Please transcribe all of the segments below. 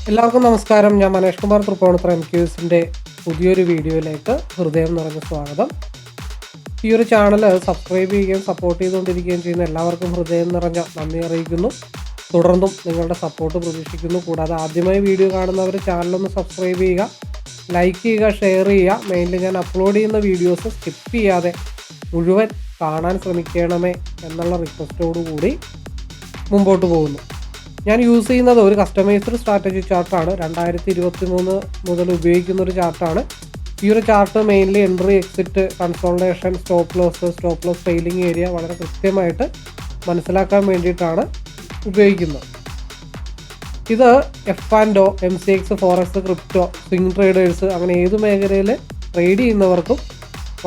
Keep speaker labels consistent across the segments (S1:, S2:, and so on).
S1: എല്ലാവർക്കും നമസ്കാരം. ഞാൻ മനേഷ് കുമാർ തൃപ്പൂണിത്തുറ MQSന്റെ പുതിയൊരു വീഡിയോയിലേക്ക് ഹൃദയം നിറഞ്ഞ സ്വാഗതം. ഈ ഒരു ചാനൽ സബ്സ്ക്രൈബ് ചെയ്യുകയും സപ്പോർട്ട് ചെയ്തുകൊണ്ടിരിക്കുകയും ചെയ്യുന്ന എല്ലാവർക്കും ഹൃദയം നിറഞ്ഞ നന്ദി അറിയിക്കുന്നു. തുടർന്നും നിങ്ങളുടെ സപ്പോർട്ട് പ്രതീക്ഷിക്കുന്നു. കൂടാതെ ആദ്യമായി വീഡിയോ കാണുന്നവർ ചാനലൊന്ന് സബ്സ്ക്രൈബ് ചെയ്യുക, ലൈക്ക് ചെയ്യുക, ഷെയർ ചെയ്യുക. മെയിൻലി ഞാൻ അപ്ലോഡ് ചെയ്യുന്ന വീഡിയോസ് സ്കിപ്പ് ചെയ്യാതെ മുഴുവൻ കാണാൻ ശ്രമിക്കണമേ എന്നുള്ള റിക്വസ്റ്റോടു കൂടി മുമ്പോട്ട് പോകുന്നു. ഞാൻ യൂസ് ചെയ്യുന്നത് ഒരു കസ്റ്റമൈസ്ഡ് സ്ട്രാറ്റജി ചാർട്ടാണ്. 2023 മുതൽ ഉപയോഗിക്കുന്ന ഒരു ചാർട്ടാണ്. ഈ ഒരു chart mainly entry, exit, consultation, stop loss failing area വളരെ കൃത്യമായിട്ട് മനസ്സിലാക്കാൻ വേണ്ടിയിട്ടാണ് ഉപയോഗിക്കുന്നത്. ഇത് F&O, MCX, Forex, crypto, swing traders അങ്ങനെ ഏത് മേഖലയിൽ ട്രേഡ് ചെയ്യുന്നവർക്കും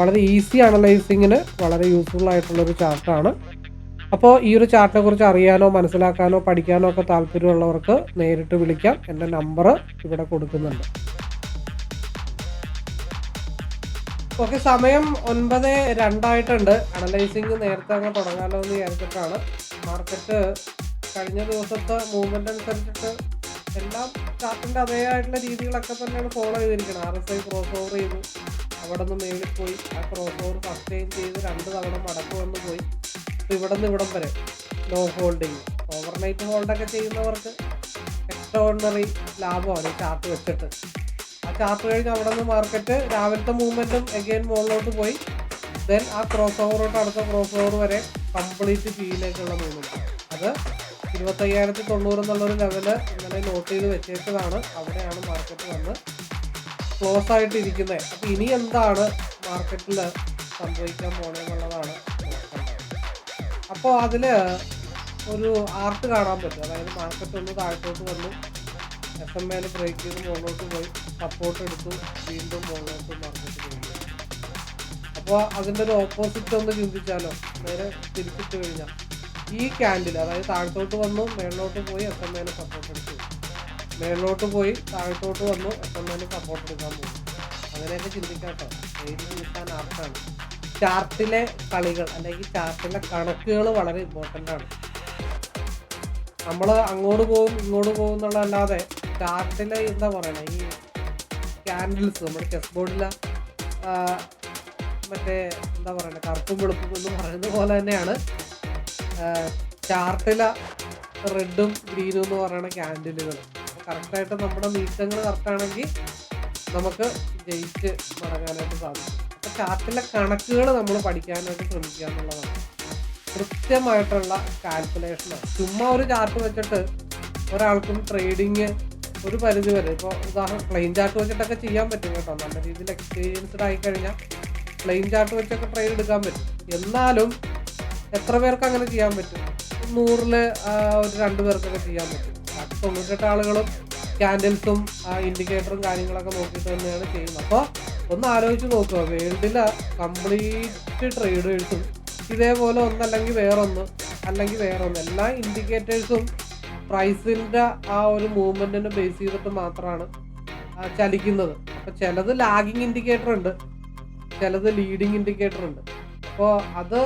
S1: വളരെ ഈസി അനലൈസിങ്ങിന് വളരെ യൂസ്ഫുൾ ആയിട്ടുള്ളൊരു ചാർട്ടാണ്. അപ്പോൾ ഈ ഒരു ചാർട്ടിനെ കുറിച്ച് അറിയാനോ മനസ്സിലാക്കാനോ പഠിക്കാനോ ഒക്കെ താല്പര്യമുള്ളവർക്ക് നേരിട്ട് വിളിക്കാം. എൻ്റെ നമ്പർ ഇവിടെ കൊടുക്കുന്നുണ്ട്. ഓക്കെ, സമയം 9:02 അനലൈസിങ് നേരത്തെ അങ്ങ് തുടങ്ങാമല്ലോ എന്ന് വിചാരിച്ചിട്ടാണ്. മാർക്കറ്റ് കഴിഞ്ഞ ദിവസത്തെ മൂവ്മെൻ്റ് അനുസരിച്ചിട്ട് എല്ലാം ചാർട്ടിൻ്റെ അതേതായിട്ടുള്ള രീതികളൊക്കെ തന്നെയാണ് ഫോളോ ചെയ്തിരിക്കുന്നത്. RSI ക്രോസ് ഓവർ ചെയ്തു, അവിടെ നിന്ന് മേളിൽ പോയി, ആ ക്രോസ് ഓവർ സസ്റ്റെയിൻ ചെയ്ത് 2 തവണ മടക്ക് വന്ന് പോയി. ഇവിടെ നിന്ന് ഇവിടം വരെ ലോ ഹോൾഡിങ്, ഓവർനൈറ്റ് ഹോൾഡൊക്കെ ചെയ്യുന്നവർക്ക് എക്സ്ട്രോർഡിനറി ലാഭമാണ് ഈ ചാർട്ട് വെച്ചിട്ട്. ആ ചാർട്ട് കഴിഞ്ഞ് അവിടെ നിന്ന് മാർക്കറ്റ് രാവിലത്തെ മൂവ്മെൻറ്റും എഗെയിൻ മുകളിലോട്ട് പോയി. ദെൻ ആ ക്രോസ് ഓവറോട്ട് അടുത്ത ക്രോസ് ഓവർ വരെ കംപ്ലീറ്റ് പിയിലേക്കുള്ള മൂവ്മെൻറ്റ്. അത് 25,090 എന്നുള്ളൊരു ലെവല് ഇന്നലെ നോട്ട് ചെയ്ത് വെച്ചേച്ചതാണ്. അവിടെയാണ് മാർക്കറ്റ് വന്ന് ക്ലോസ് ആയിട്ട് ഇരിക്കുന്നത്. അപ്പോൾ ഇനി എന്താണ് മാർക്കറ്റിൽ സംഭവിക്കാൻ പോണെന്നുള്ളതാണ്. അപ്പോൾ അതിൽ ഒരു ആർട്ട് കാണാൻ പറ്റും. അതായത് മാർക്കറ്റ് ഒന്ന് താഴത്തോട്ട് വന്നു, SMA ബ്രേക്ക് ചെയ്ത് മുകളിലോട്ട് പോയി, സപ്പോർട്ട് എടുത്തു, വീണ്ടും മുകളിലോട്ട് മാർക്കറ്റ് പോയി. അപ്പോൾ അതിൻ്റെ ഒരു ഓപ്പോസിറ്റ് ഒന്ന് ചിന്തിച്ചാലോ, നേരെ തിരിച്ചിട്ട് കഴിഞ്ഞാൽ ഈ ക്യാൻഡിൽ, അതായത് താഴത്തോട്ട് വന്നു, മേളിലോട്ട് പോയി, SMA സപ്പോർട്ട് എടുത്തു, മേളിലോട്ട് പോയി, താഴത്തോട്ട് വന്നു, SMA സപ്പോർട്ട് എടുക്കാൻ പോകും. അങ്ങനെയൊക്കെ ചിന്തിക്കാട്ടോ. Daily use ആർട്ടാണ്. ചാർട്ടിലെ കളികൾ അല്ലെങ്കിൽ ചാർട്ടിലെ കണക്കുകൾ വളരെ ഇമ്പോർട്ടൻ്റ് ആണ്. നമ്മൾ അങ്ങോട്ട് പോകും ഇങ്ങോട്ട് പോകും എന്നുള്ളതല്ലാതെ ചാർട്ടിലെ എന്താ പറയണേ, ഈ ക്യാൻഡിൽസ് നമ്മുടെ ചെസ് ബോർഡിലെ മറ്റേ എന്താ പറയണേ കറുപ്പും വെളുപ്പും എന്ന് പറയുന്നത് പോലെ തന്നെയാണ് ചാർട്ടിലെ റെഡും ഗ്രീനും എന്ന് പറയുന്ന ക്യാൻഡിലുകൾ. അപ്പോൾ കറക്റ്റായിട്ട് നമ്മുടെ നീക്കങ്ങൾ കറക്റ്റാണെങ്കിൽ നമുക്ക് ജയിച്ച് മടങ്ങാനായിട്ട് സാധിക്കും. അപ്പോൾ ചാർട്ടിലെ കണക്കുകൾ നമ്മൾ പഠിക്കാനായിട്ട് ശ്രമിക്കുക എന്നുള്ളതാണ്. കൃത്യമായിട്ടുള്ള കാൽക്കുലേഷനാണ്. ചുമ്മാ ഒരു ചാർട്ട് വെച്ചിട്ട് ഒരാൾക്കും ട്രേഡിങ് ഒരു പരിധി വരെ, ഇപ്പോൾ ഉദാഹരണം പ്ലെയിൻ ചാർട്ട് വെച്ചിട്ടൊക്കെ ചെയ്യാൻ പറ്റും കേട്ടോ. നല്ല രീതിയിൽ എക്സ്പീരിയൻസ്ഡ് ആയിക്കഴിഞ്ഞാൽ പ്ലെയിൻ ചാർട്ട് വെച്ചൊക്കെ ട്രേഡ് എടുക്കാൻ പറ്റും. എന്നാലും എത്ര പേർക്ക് അങ്ങനെ ചെയ്യാൻ പറ്റും? 100-ൽ ഒരു 2 പേർക്കൊക്കെ ചെയ്യാൻ പറ്റും. 98 ആളുകളും ക്യാൻഡിൽസും ഇൻഡിക്കേറ്ററും കാര്യങ്ങളൊക്കെ നോക്കിയിട്ട് തന്നെയാണ് ചെയ്യുന്നത്. അപ്പോൾ ഒന്ന് ആലോചിച്ച് നോക്കുക, വേൾഡിലെ കംപ്ലീറ്റ് ട്രേഡേഴ്സും ഇതേപോലെ ഒന്നല്ലെങ്കിൽ വേറൊന്ന് അല്ലെങ്കിൽ വേറൊന്ന് എല്ലാ ഇൻഡിക്കേറ്റേഴ്സും പ്രൈസിൻ്റെ ആ ഒരു മൂവ്മെൻറ്റിനെ ബേസ് ചെയ്തിട്ട് മാത്രമാണ് ചലിക്കുന്നത്. അപ്പോൾ ചിലത് ലാഗിങ് ഇൻഡിക്കേറ്റർ ഉണ്ട്, ചിലത് ലീഡിങ് ഇൻഡിക്കേറ്റർ ഉണ്ട്. അപ്പോൾ അത്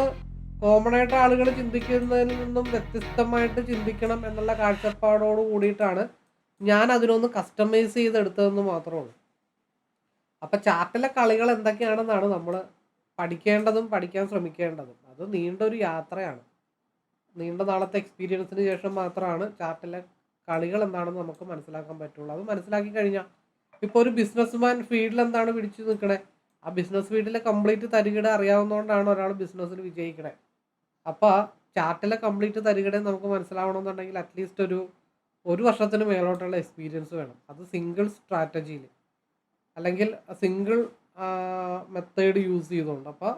S1: കോമൺ ആയിട്ട് ആളുകൾ ചിന്തിക്കുന്നതിൽ നിന്നും വ്യത്യസ്തമായിട്ട് ചിന്തിക്കണം എന്നുള്ള കാഴ്ചപ്പാടോട് കൂടിയിട്ടാണ് ഞാൻ അതിനൊന്ന് കസ്റ്റമൈസ് ചെയ്തെടുത്തതെന്ന് മാത്രമേ ഉള്ളൂ. അപ്പം ചാർട്ടിലെ കളികൾ എന്തൊക്കെയാണെന്നാണ് നമ്മൾ പഠിക്കേണ്ടതും പഠിക്കാൻ ശ്രമിക്കേണ്ടതും. അത് നീണ്ടൊരു യാത്രയാണ്. നീണ്ട നാളത്തെ എക്സ്പീരിയൻസിന് ശേഷം മാത്രമാണ് ചാർട്ടിലെ കളികൾ എന്താണെന്ന് നമുക്ക് മനസ്സിലാക്കാൻ പറ്റുള്ളൂ. അത് മനസ്സിലാക്കി കഴിഞ്ഞാൽ ഇപ്പോൾ ഒരു ബിസിനസ്മാൻ ഫീൽഡിൽ എന്താണ് പിടിച്ചു നിൽക്കണേ, ആ ബിസിനസ് ഫീൽഡിലെ കംപ്ലീറ്റ് തരികിട അറിയാവുന്നതുകൊണ്ടാണ് ഒരാൾ ബിസിനസ്സിൽ വിജയിക്കണേ. അപ്പോൾ ചാർട്ടിലെ കംപ്ലീറ്റ് തരികിട നമുക്ക് മനസ്സിലാവണമെന്നുണ്ടെങ്കിൽ അറ്റ്ലീസ്റ്റ് ഒരു വർഷത്തിന് മേലോട്ടുള്ള എക്സ്പീരിയൻസ് വേണം. അത് സിംഗിൾ സ്ട്രാറ്റജിയിൽ അല്ലെങ്കിൽ സിംഗിൾ മെത്തേഡ് യൂസ് ചെയ്തുകൊണ്ട്. അപ്പോൾ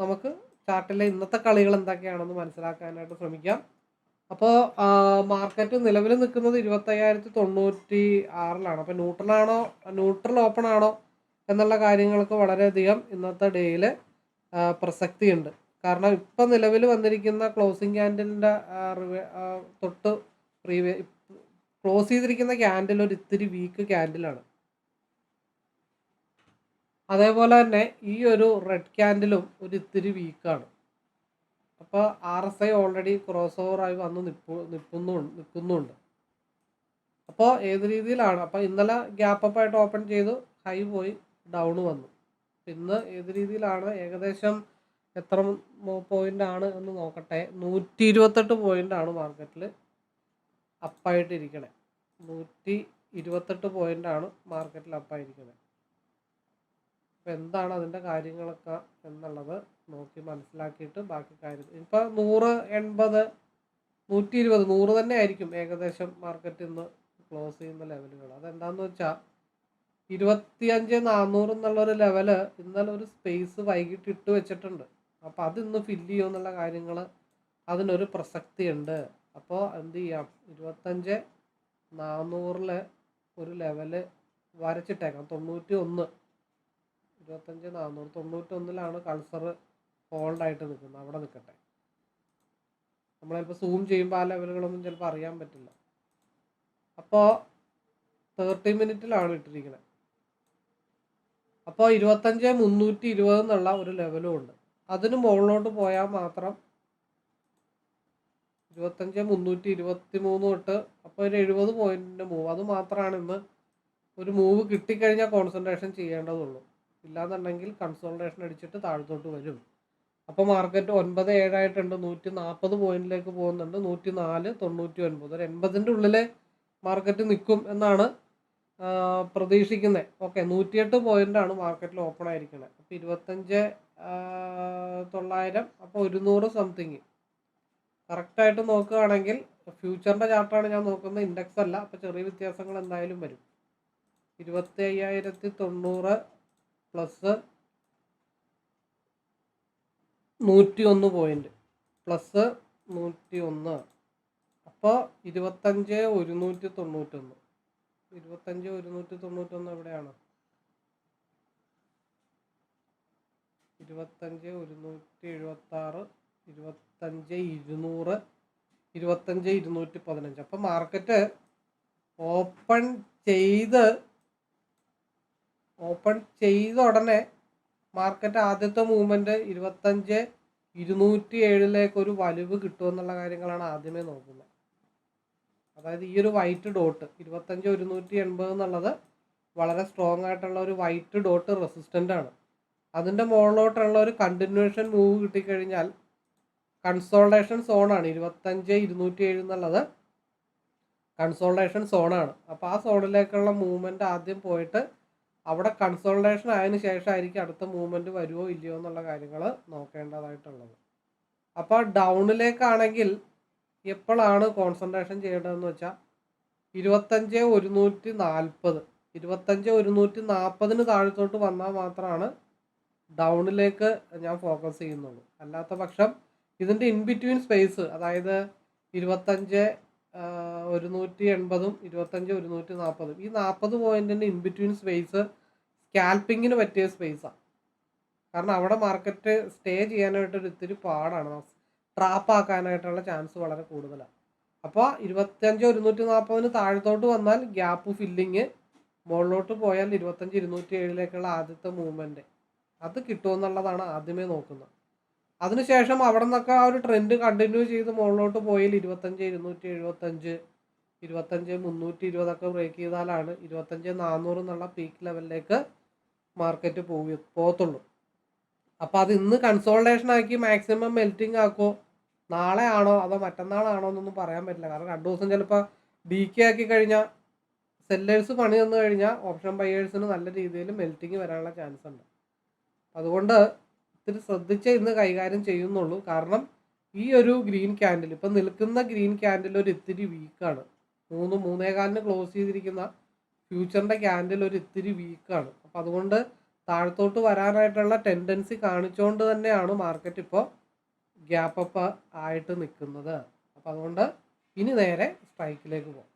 S1: നമുക്ക് ചാർട്ടിലെ ഇന്നത്തെ കളികൾ എന്തൊക്കെയാണെന്ന് മനസ്സിലാക്കാനായിട്ട് ശ്രമിക്കാം. അപ്പോൾ മാർക്കറ്റ് നിലവിൽ നിൽക്കുന്നത് 25,096-ലാണ്. അപ്പോൾ ന്യൂട്രൽ ഓപ്പൺ ആണോ എന്നുള്ള കാര്യങ്ങൾക്ക് വളരെയധികം ഇന്നത്തെ ഡേയിൽ പ്രസക്തിയുണ്ട്. കാരണം ഇപ്പം നിലവിൽ വന്നിരിക്കുന്ന ക്ലോസിംഗ് ക്യാൻഡിലിൻ്റെ തൊട്ട് ക്ലോസ് ചെയ്തിരിക്കുന്ന ക്യാൻഡിൽ ഒരു ഇത്തിരി വീക്ക് ക്യാൻഡിലാണ്. അതേപോലെ തന്നെ ഈ ഒരു റെഡ് ക്യാൻഡിലും ഒരു ഇത്തിരി വീക്കാണ്. അപ്പോൾ RSI ഓൾറെഡി ക്രോസ് ഓവറായി വന്ന് നിൽക്കുന്നുണ്ട്. അപ്പോൾ ഏത് രീതിയിലാണ്, അപ്പോൾ ഇന്നലെ ഗ്യാപ്പ് അപ്പ് ആയിട്ട് ഓപ്പൺ ചെയ്തു, ഹൈ പോയി, ഡൗൺ വന്നു. ഇന്ന് ഏത് രീതിയിലാണ്, ഏകദേശം എത്ര പോയിന്റ് ആണ് എന്ന് നോക്കട്ടെ. 128 പോയിന്റ് ആണ് മാർക്കറ്റിൽ അപ്പായിട്ടിരിക്കണേ. 128 പോയിന്റ് ആണ് മാർക്കറ്റിൽ അപ്പായിരിക്കണേ. അപ്പോൾ എന്താണ് അതിൻ്റെ കാര്യങ്ങളൊക്കെ എന്നുള്ളത് നോക്കി മനസ്സിലാക്കിയിട്ട് ബാക്കി കാര്യം. ഇപ്പോൾ 100, 80, 120, 100 തന്നെ ആയിരിക്കും ഏകദേശം മാർക്കറ്റ് ഇന്ന് ക്ലോസ് ചെയ്യുന്ന ലെവലുകൾ. അതെന്താണെന്ന് വെച്ചാൽ 25,400 എന്നുള്ളൊരു ലെവല് ഇന്നലെ ഒരു സ്പേസ് വൈകിട്ട് ഇട്ട് വെച്ചിട്ടുണ്ട്. അപ്പോൾ അത് ഇന്ന് ഫില്ല് ചെയ്യുമെന്നുള്ള കാര്യങ്ങൾ അതിനൊരു പ്രസക്തി ഉണ്ട്. അപ്പോൾ എന്ത് ചെയ്യാം, 25,400 ഒരു ലെവല് വരച്ചിട്ടേക്കാം. 91, 25,400, 91 കൾസർ ഹോൾഡായിട്ട് നിൽക്കുന്നത്. അവിടെ നിൽക്കട്ടെ. നമ്മളിപ്പോൾ സൂം ചെയ്യുമ്പോൾ ആ ലെവലുകളൊന്നും ചിലപ്പോൾ അറിയാൻ പറ്റില്ല. അപ്പോൾ 30 മിനിറ്റിലാണ് ഇട്ടിരിക്കുന്നത്. അപ്പോൾ 25,320 എന്നുള്ള ഒരു ലെവലും ഉണ്ട്. അതിന് മുകളിലോട്ട് പോയാൽ മാത്രം 25,323 തൊട്ട് അപ്പോൾ ഒരു 70 പോയിന്റിൻ്റെ മൂവ്, അത് മാത്രമാണ് ഇന്ന് ഒരു മൂവ് കിട്ടിക്കഴിഞ്ഞാൽ കോൺസെൻട്രേഷൻ ചെയ്യേണ്ടതുള്ളൂ. ഇല്ലാന്നുണ്ടെങ്കിൽ കൺസോൾട്ടേഷൻ അടിച്ചിട്ട് താഴത്തോട്ട് വരും. അപ്പോൾ മാർക്കറ്റ് 9,7 ആയിട്ടുണ്ട്. 140 പോയിന്റിലേക്ക് പോകുന്നുണ്ട്. 104.99, ഒരു 80ൻ്റെ ഉള്ളിൽ മാർക്കറ്റ് നിൽക്കും എന്നാണ് പ്രതീക്ഷിക്കുന്നത്. ഓക്കെ, 108 പോയിന്റാണ് മാർക്കറ്റിൽ ഓപ്പൺ ആയിരിക്കുന്നത്. അപ്പോൾ 25,900, അപ്പോൾ 100 സംതിങ് കറക്റ്റായിട്ട് നോക്കുകയാണെങ്കിൽ, ഫ്യൂച്ചറിൻ്റെ ചാർട്ടാണ് ഞാൻ നോക്കുന്നത്, ഇൻഡെക്സ് അല്ല. അപ്പോൾ ചെറിയ വ്യത്യാസങ്ങൾ എന്തായാലും വരും. 25,090 പ്ലസ് 101 പോയിന്റ് പ്ലസ് 101, അപ്പോൾ 25,191. 25,191 എവിടെയാണ്? 25,176, 25,200, 25,215. അപ്പം മാർക്കറ്റ് ഓപ്പൺ ചെയ്ത ഉടനെ മാർക്കറ്റ് ആദ്യത്തെ മൂവ്മെൻറ്റ് 25,207 ഒരു വലിവ് കിട്ടുമെന്നുള്ള കാര്യങ്ങളാണ് ആദ്യമേ നോക്കുന്നത്. അതായത് ഈ ഒരു വൈറ്റ് ഡോട്ട് 25,180 എന്നുള്ളത് വളരെ സ്ട്രോങ് ആയിട്ടുള്ള ഒരു വൈറ്റ് ഡോട്ട് റെസിസ്റ്റൻ്റ് ആണ്. അതിൻ്റെ മുകളിലോട്ടുള്ള ഒരു കണ്ടിന്യൂഷൻ മൂവ് കിട്ടിക്കഴിഞ്ഞാൽ കൺസോൾട്ടേഷൻ സോണാണ്. 25,207 എന്നുള്ളത് കൺസോൾട്ടേഷൻ സോണാണ്. അപ്പോൾ ആ സോണിലേക്കുള്ള മൂവ്മെൻറ്റ് ആദ്യം പോയിട്ട് അവിടെ കൺസോൾട്ടേഷൻ ആയതിനു ശേഷമായിരിക്കും അടുത്ത മൂവ്മെൻറ്റ് വരുമോ ഇല്ലയോ എന്നുള്ള കാര്യങ്ങൾ നോക്കേണ്ടതായിട്ടുള്ളത്. അപ്പോൾ ഡൗണിലേക്കാണെങ്കിൽ എപ്പോഴാണ് കോൺസെൻട്രേഷൻ ചെയ്യേണ്ടതെന്ന് വെച്ചാൽ 25,140, 25,140 താഴത്തോട്ട് വന്നാൽ മാത്രമാണ് ഡൗണിലേക്ക് ഞാൻ ഫോക്കസ് ചെയ്യുന്നുള്ളൂ. അല്ലാത്ത പക്ഷം ഇതിൻ്റെ ഇൻബിറ്റ്വീൻ സ്പേസ്, അതായത് 25,180, 25,140, ഈ 40 പോയിന്റിൻ്റെ ഇൻബിറ്റ്വീൻ സ്പേസ് സ്കാൽപ്പിങ്ങിന് പറ്റിയ സ്പേസാണ്. കാരണം അവിടെ മാർക്കറ്റ് സ്റ്റേ ചെയ്യാനായിട്ടൊരു ഇത്തിരി പാടാണ്, ട്രാപ്പ് ആക്കാനായിട്ടുള്ള ചാൻസ് വളരെ കൂടുതലാണ്. അപ്പോൾ 25,140 താഴത്തോട്ട് വന്നാൽ ഗ്യാപ്പ് ഫില്ലിങ്, മുകളിലോട്ട് പോയാൽ 25,207 ആദ്യത്തെ മൂവ്മെൻറ്റ് അത് കിട്ടുമെന്നുള്ളതാണ് ആദ്യമേ നോക്കുന്നത്. അതിനുശേഷം അവിടെ നിന്നൊക്കെ ആ ഒരു ട്രെൻഡ് കണ്ടിന്യൂ ചെയ്ത് മുകളിലോട്ട് പോയാൽ 25,275, 25,320 ബ്രേക്ക് ചെയ്താലാണ് 25,400 എന്നുള്ള പീക്ക് ലെവലിലേക്ക് മാർക്കറ്റ് പോകത്തുള്ളൂ. അപ്പോൾ അത് ഇന്ന് കൺസോൾട്ടേഷൻ ആക്കി മാക്സിമം മെൽറ്റിംഗ് ആക്കുമോ, നാളെ ആണോ അതോ മറ്റന്നാളാണോ എന്നൊന്നും പറയാൻ പറ്റില്ല. കാരണം 2 ദിവസം ചിലപ്പോൾ ഡീക്കെ ആക്കി കഴിഞ്ഞാൽ സെല്ലേഴ്സ് പണി തന്നു കഴിഞ്ഞാൽ ഓപ്ഷൻ ബയേഴ്സിന് നല്ല രീതിയിൽ മെൽറ്റിങ് വരാനുള്ള ചാൻസ് ഉണ്ട്. അതുകൊണ്ട് ഇത്തിരി ശ്രദ്ധിച്ച് ഇന്ന് കൈകാര്യം ചെയ്യുന്നുള്ളൂ. കാരണം ഈ ഒരു ഗ്രീൻ ക്യാൻഡിൽ, ഇപ്പം നിൽക്കുന്ന ഗ്രീൻ ക്യാൻഡിൽ ഒരു ഇത്തിരി വീക്കാണ്. 3-3.15 ക്ലോസ് ചെയ്തിരിക്കുന്ന ഫ്യൂച്ചറിൻ്റെ ക്യാൻഡിൽ ഒരു ഇത്തിരി വീക്കാണ്. അപ്പം അതുകൊണ്ട് താഴത്തോട്ട് വരാനായിട്ടുള്ള ടെൻഡൻസി കാണിച്ചുകൊണ്ട് തന്നെയാണ് മാർക്കറ്റ് ഇപ്പോൾ ഗ്യാപ്പ് അപ്പ് ആയിട്ട് നിൽക്കുന്നത്. അപ്പം അതുകൊണ്ട് ഇനി നേരെ സ്ട്രൈക്കിലേക്ക് പോകും.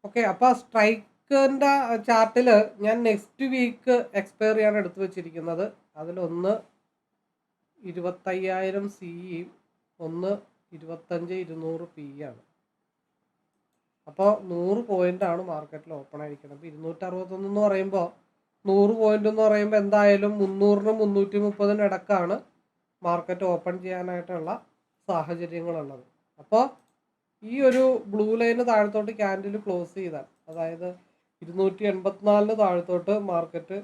S1: ഓക്കെ, അപ്പോൾ സ്ട്രൈക്കിൻ്റെ ചാർട്ടിൽ ഞാൻ നെക്സ്റ്റ് വീക്ക് എക്സ്പയർ ചെയ്യാൻ എടുത്തു വെച്ചിരിക്കുന്നത്, അതിലൊന്ന് 25,000 CE, ഒന്ന് 25,200 PE ആണ്. അപ്പോൾ 100 പോയിൻ്റാണ് മാർക്കറ്റിൽ ഓപ്പൺ ആയിരിക്കുന്നത്. അപ്പോൾ 261 എന്ന് പറയുമ്പോൾ 100 പോയിൻ്റ് എന്ന് പറയുമ്പോൾ എന്തായാലും 300-നും 330-നും ഇടക്കാണ് മാർക്കറ്റ് ഓപ്പൺ ചെയ്യാനായിട്ടുള്ള സാഹചര്യങ്ങളുള്ളത്. അപ്പോൾ ഈ ഒരു ബ്ലൂ ലൈന് താഴത്തോട്ട് ക്യാൻഡിൽ ക്ലോസ് ചെയ്താൽ, അതായത് 284 താഴത്തോട്ട് മാർക്കറ്റ്